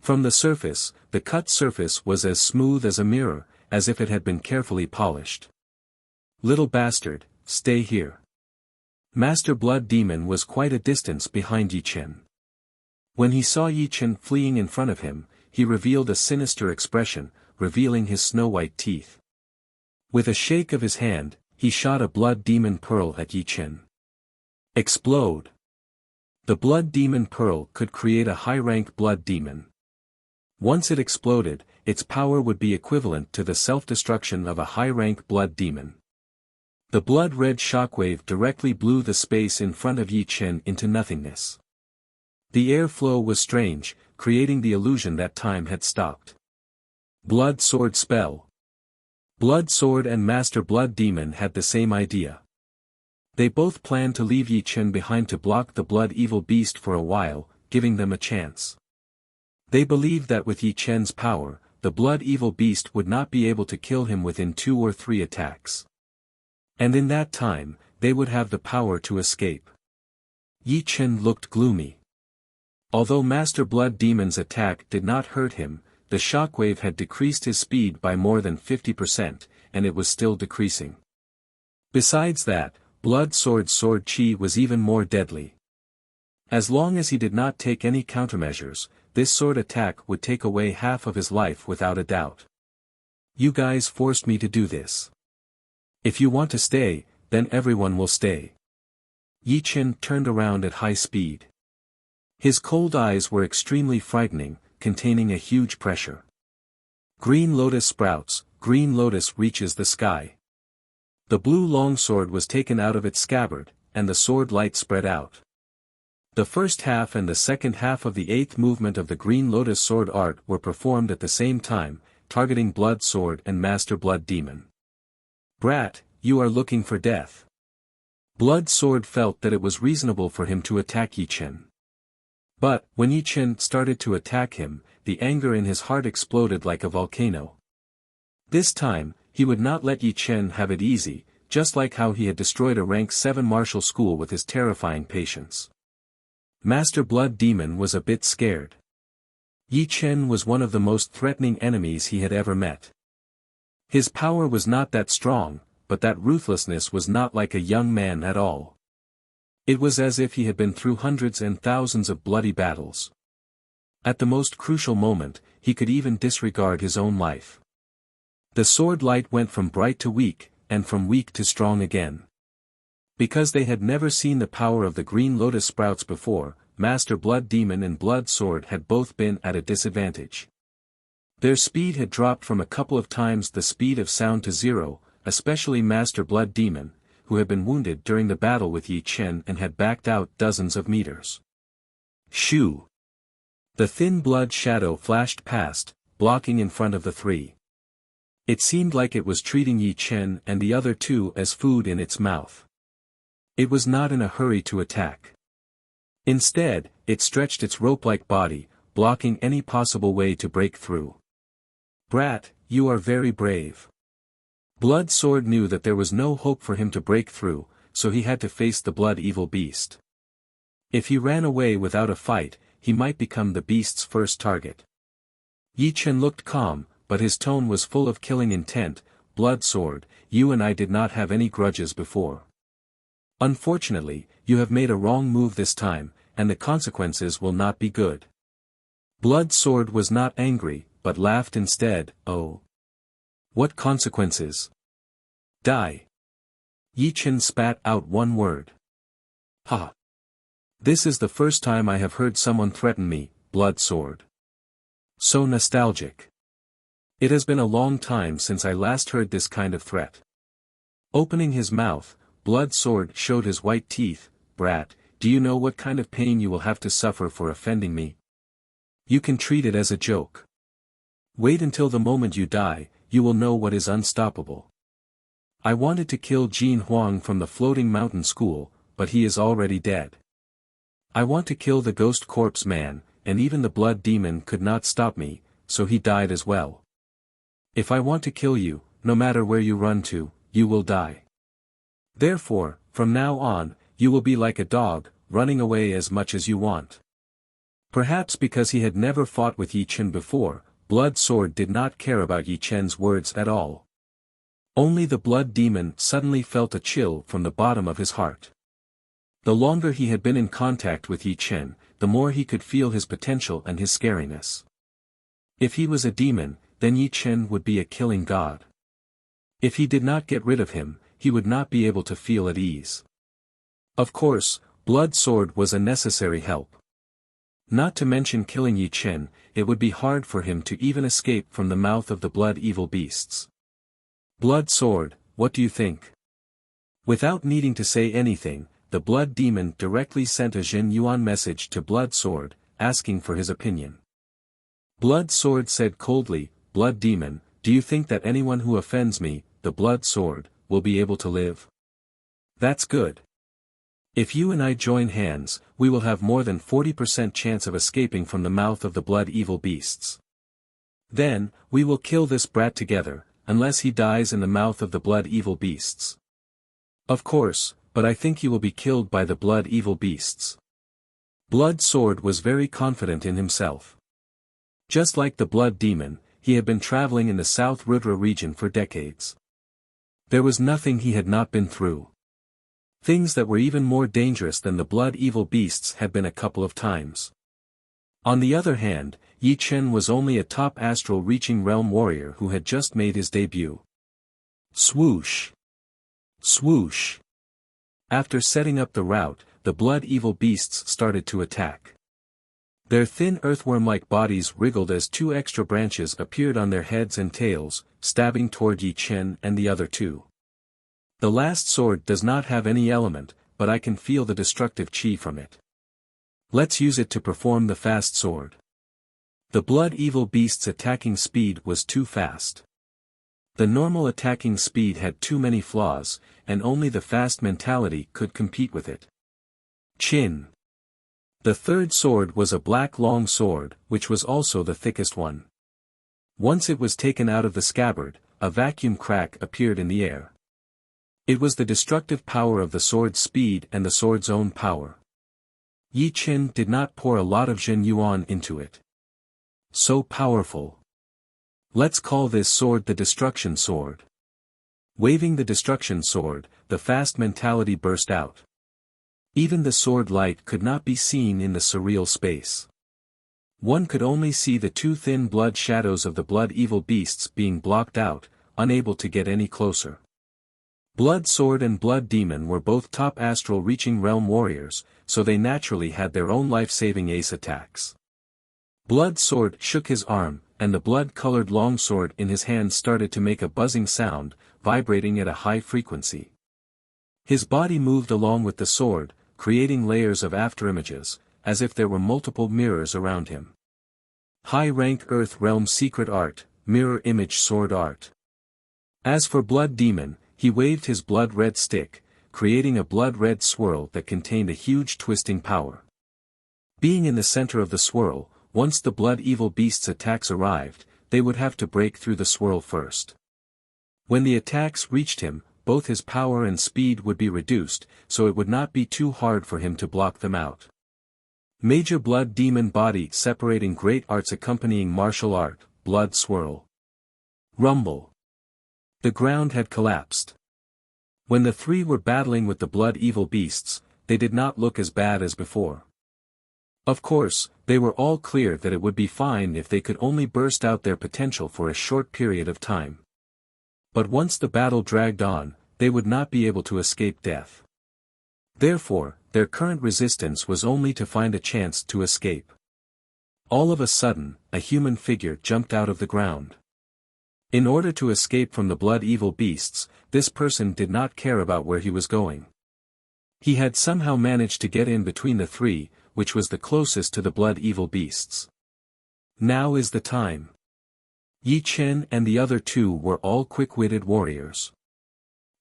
From the surface, the cut surface was as smooth as a mirror, as if it had been carefully polished. Little bastard, stay here. Master Blood Demon was quite a distance behind Yi Chen. When he saw Yi Chen fleeing in front of him, he revealed a sinister expression, revealing his snow-white teeth. With a shake of his hand, he shot a Blood Demon Pearl at Yi Chen. Explode! The Blood Demon Pearl could create a high-rank Blood Demon. Once it exploded, its power would be equivalent to the self-destruction of a high-rank Blood Demon. The blood-red shockwave directly blew the space in front of Yi Chen into nothingness. The airflow was strange, creating the illusion that time had stopped. Blood Sword spell. Blood Sword and Master Blood Demon had the same idea. They both planned to leave Yi Chen behind to block the Blood Evil Beast for a while, giving them a chance. They believed that with Yi Chen's power, the Blood Evil Beast would not be able to kill him within 2 or 3 attacks. And in that time, they would have the power to escape. Yi Chen looked gloomy. Although Master Blood Demon's attack did not hurt him, the shockwave had decreased his speed by more than 50%, and it was still decreasing. Besides that, Blood Sword's sword chi was even more deadly. As long as he did not take any countermeasures, this sword attack would take away half of his life without a doubt. You guys forced me to do this. If you want to stay, then everyone will stay. Yi Chen turned around at high speed. His cold eyes were extremely frightening, containing a huge pressure. Green Lotus sprouts, Green Lotus reaches the sky. The blue longsword was taken out of its scabbard, and the sword light spread out. The first half and the second half of the 8th movement of the Green Lotus sword art were performed at the same time, targeting Blood Sword and Master Blood Demon. Brat, you are looking for death. Blood Sword felt that it was reasonable for him to attack Yi Chen. But, when Yi Chen started to attack him, the anger in his heart exploded like a volcano. This time, he would not let Yi Chen have it easy, just like how he had destroyed a rank 7 martial school with his terrifying patience. Master Blood Demon was a bit scared. Yi Chen was one of the most threatening enemies he had ever met. His power was not that strong, but that ruthlessness was not like a young man at all. It was as if he had been through hundreds and thousands of bloody battles. At the most crucial moment, he could even disregard his own life. The sword light went from bright to weak, and from weak to strong again. Because they had never seen the power of the green lotus sprouts before, Master Blood Demon and Blood Sword had both been at a disadvantage. Their speed had dropped from a couple of times the speed of sound to 0, especially Master Blood Demon, who had been wounded during the battle with Yi Chen and had backed out dozens of meters. Shoo! The thin blood shadow flashed past, blocking in front of the three. It seemed like it was treating Yi Chen and the other two as food in its mouth. It was not in a hurry to attack. Instead, it stretched its rope-like body, blocking any possible way to break through. Brat, you are very brave. Blood Sword knew that there was no hope for him to break through, so he had to face the blood evil beast. If he ran away without a fight, he might become the beast's first target. Yi Chen looked calm, but his tone was full of killing intent. Blood Sword, you and I did not have any grudges before. Unfortunately, you have made a wrong move this time, and the consequences will not be good. Blood Sword was not angry, but laughed instead. Oh. What consequences? Die. Yi Chen spat out one word. Ha. This is the first time I have heard someone threaten me, Blood Sword. So nostalgic. It has been a long time since I last heard this kind of threat. Opening his mouth, Blood Sword showed his white teeth. Brat, do you know what kind of pain you will have to suffer for offending me? You can treat it as a joke. Wait until the moment you die, you will know what is unstoppable. I wanted to kill Jin Huang from the Floating Mountain School, but he is already dead. I want to kill the Ghost Corpse Man, and even the Blood Demon could not stop me, so he died as well. If I want to kill you, no matter where you run to, you will die. Therefore, from now on, you will be like a dog, running away as much as you want. Perhaps because he had never fought with Yi Chen before, Blood Sword did not care about Yi Chen's words at all. Only the Blood Demon suddenly felt a chill from the bottom of his heart. The longer he had been in contact with Yi Chen, the more he could feel his potential and his scariness. If he was a demon, then Yi Chen would be a killing god. If he did not get rid of him, he would not be able to feel at ease. Of course, Blood Sword was a necessary help. Not to mention killing Yi Chen, it would be hard for him to even escape from the mouth of the blood evil beasts. Blood Sword, what do you think? Without needing to say anything, the Blood Demon directly sent a Jin Yuan message to Blood Sword, asking for his opinion. Blood Sword said coldly, Blood Demon, do you think that anyone who offends me, the Blood Sword, will be able to live? That's good. If you and I join hands, we will have more than 40% chance of escaping from the mouth of the blood evil beasts. Then, we will kill this brat together, unless he dies in the mouth of the blood evil beasts. Of course, but I think you will be killed by the blood evil beasts. Blood Sword was very confident in himself. Just like the Blood Demon, he had been traveling in the South Rudra region for decades. There was nothing he had not been through. Things that were even more dangerous than the blood evil beasts had been a couple of times. On the other hand, Yi Chen was only a top astral reaching realm warrior who had just made his debut. Swoosh! Swoosh! After setting up the route, the blood evil beasts started to attack. Their thin earthworm-like bodies wriggled as two extra branches appeared on their heads and tails, stabbing toward Yi Chen and the other two. The last sword does not have any element, but I can feel the destructive chi from it. Let's use it to perform the fast sword. The blood evil beast's attacking speed was too fast. The normal attacking speed had too many flaws, and only the fast mentality could compete with it. Chin. The third sword was a black long sword, which was also the thickest one. Once it was taken out of the scabbard, a vacuum crack appeared in the air. It was the destructive power of the sword's speed and the sword's own power. Yi Chen did not pour a lot of Zhen Yuan into it. So powerful. Let's call this sword the destruction sword. Waving the destruction sword, the fast mentality burst out. Even the sword light could not be seen in the surreal space. One could only see the two thin blood shadows of the blood evil beasts being blocked out, unable to get any closer. Blood Sword and Blood Demon were both top astral reaching realm warriors, so they naturally had their own life-saving ace attacks. Blood Sword shook his arm, and the blood-colored longsword in his hand started to make a buzzing sound, vibrating at a high frequency. His body moved along with the sword, creating layers of afterimages, as if there were multiple mirrors around him. High-rank Earth Realm Secret Art, Mirror Image Sword Art. As for Blood Demon, he waved his blood-red stick, creating a blood-red swirl that contained a huge twisting power. Being in the center of the swirl, once the blood evil beast's attacks arrived, they would have to break through the swirl first. When the attacks reached him, both his power and speed would be reduced, so it would not be too hard for him to block them out. Major Blood Demon Body separating Great Arts accompanying martial art, Blood Swirl. Rumble. The ground had collapsed. When the three were battling with the blood evil beasts, they did not look as bad as before. Of course, they were all clear that it would be fine if they could only burst out their potential for a short period of time. But once the battle dragged on, they would not be able to escape death. Therefore, their current resistance was only to find a chance to escape. All of a sudden, a human figure jumped out of the ground. In order to escape from the blood evil beasts, this person did not care about where he was going. He had somehow managed to get in between the three, which was the closest to the blood evil beasts. Now is the time. Yi Chen and the other two were all quick-witted warriors.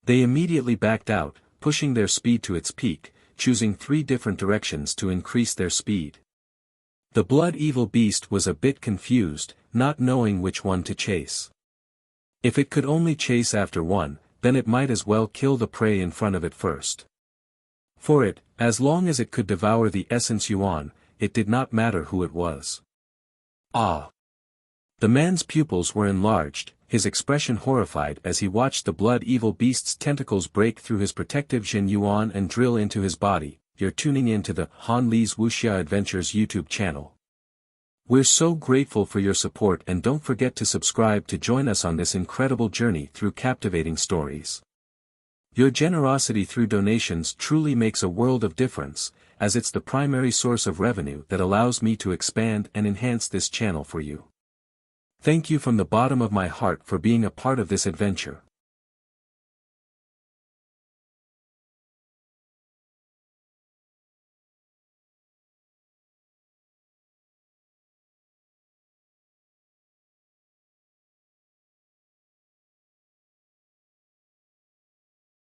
They immediately backed out, pushing their speed to its peak, choosing 3 different directions to increase their speed. The blood evil beast was a bit confused, not knowing which one to chase. If it could only chase after one, then it might as well kill the prey in front of it first. For it, as long as it could devour the essence Yuan, it did not matter who it was. Ah! The man's pupils were enlarged, his expression horrified as he watched the blood evil beast's tentacles break through his protective Jin Yuan and drill into his body. You're tuning in to the Han Li's Wuxia Adventures YouTube channel. We're so grateful for your support, and don't forget to subscribe to join us on this incredible journey through captivating stories. Your generosity through donations truly makes a world of difference, as it's the primary source of revenue that allows me to expand and enhance this channel for you. Thank you from the bottom of my heart for being a part of this adventure.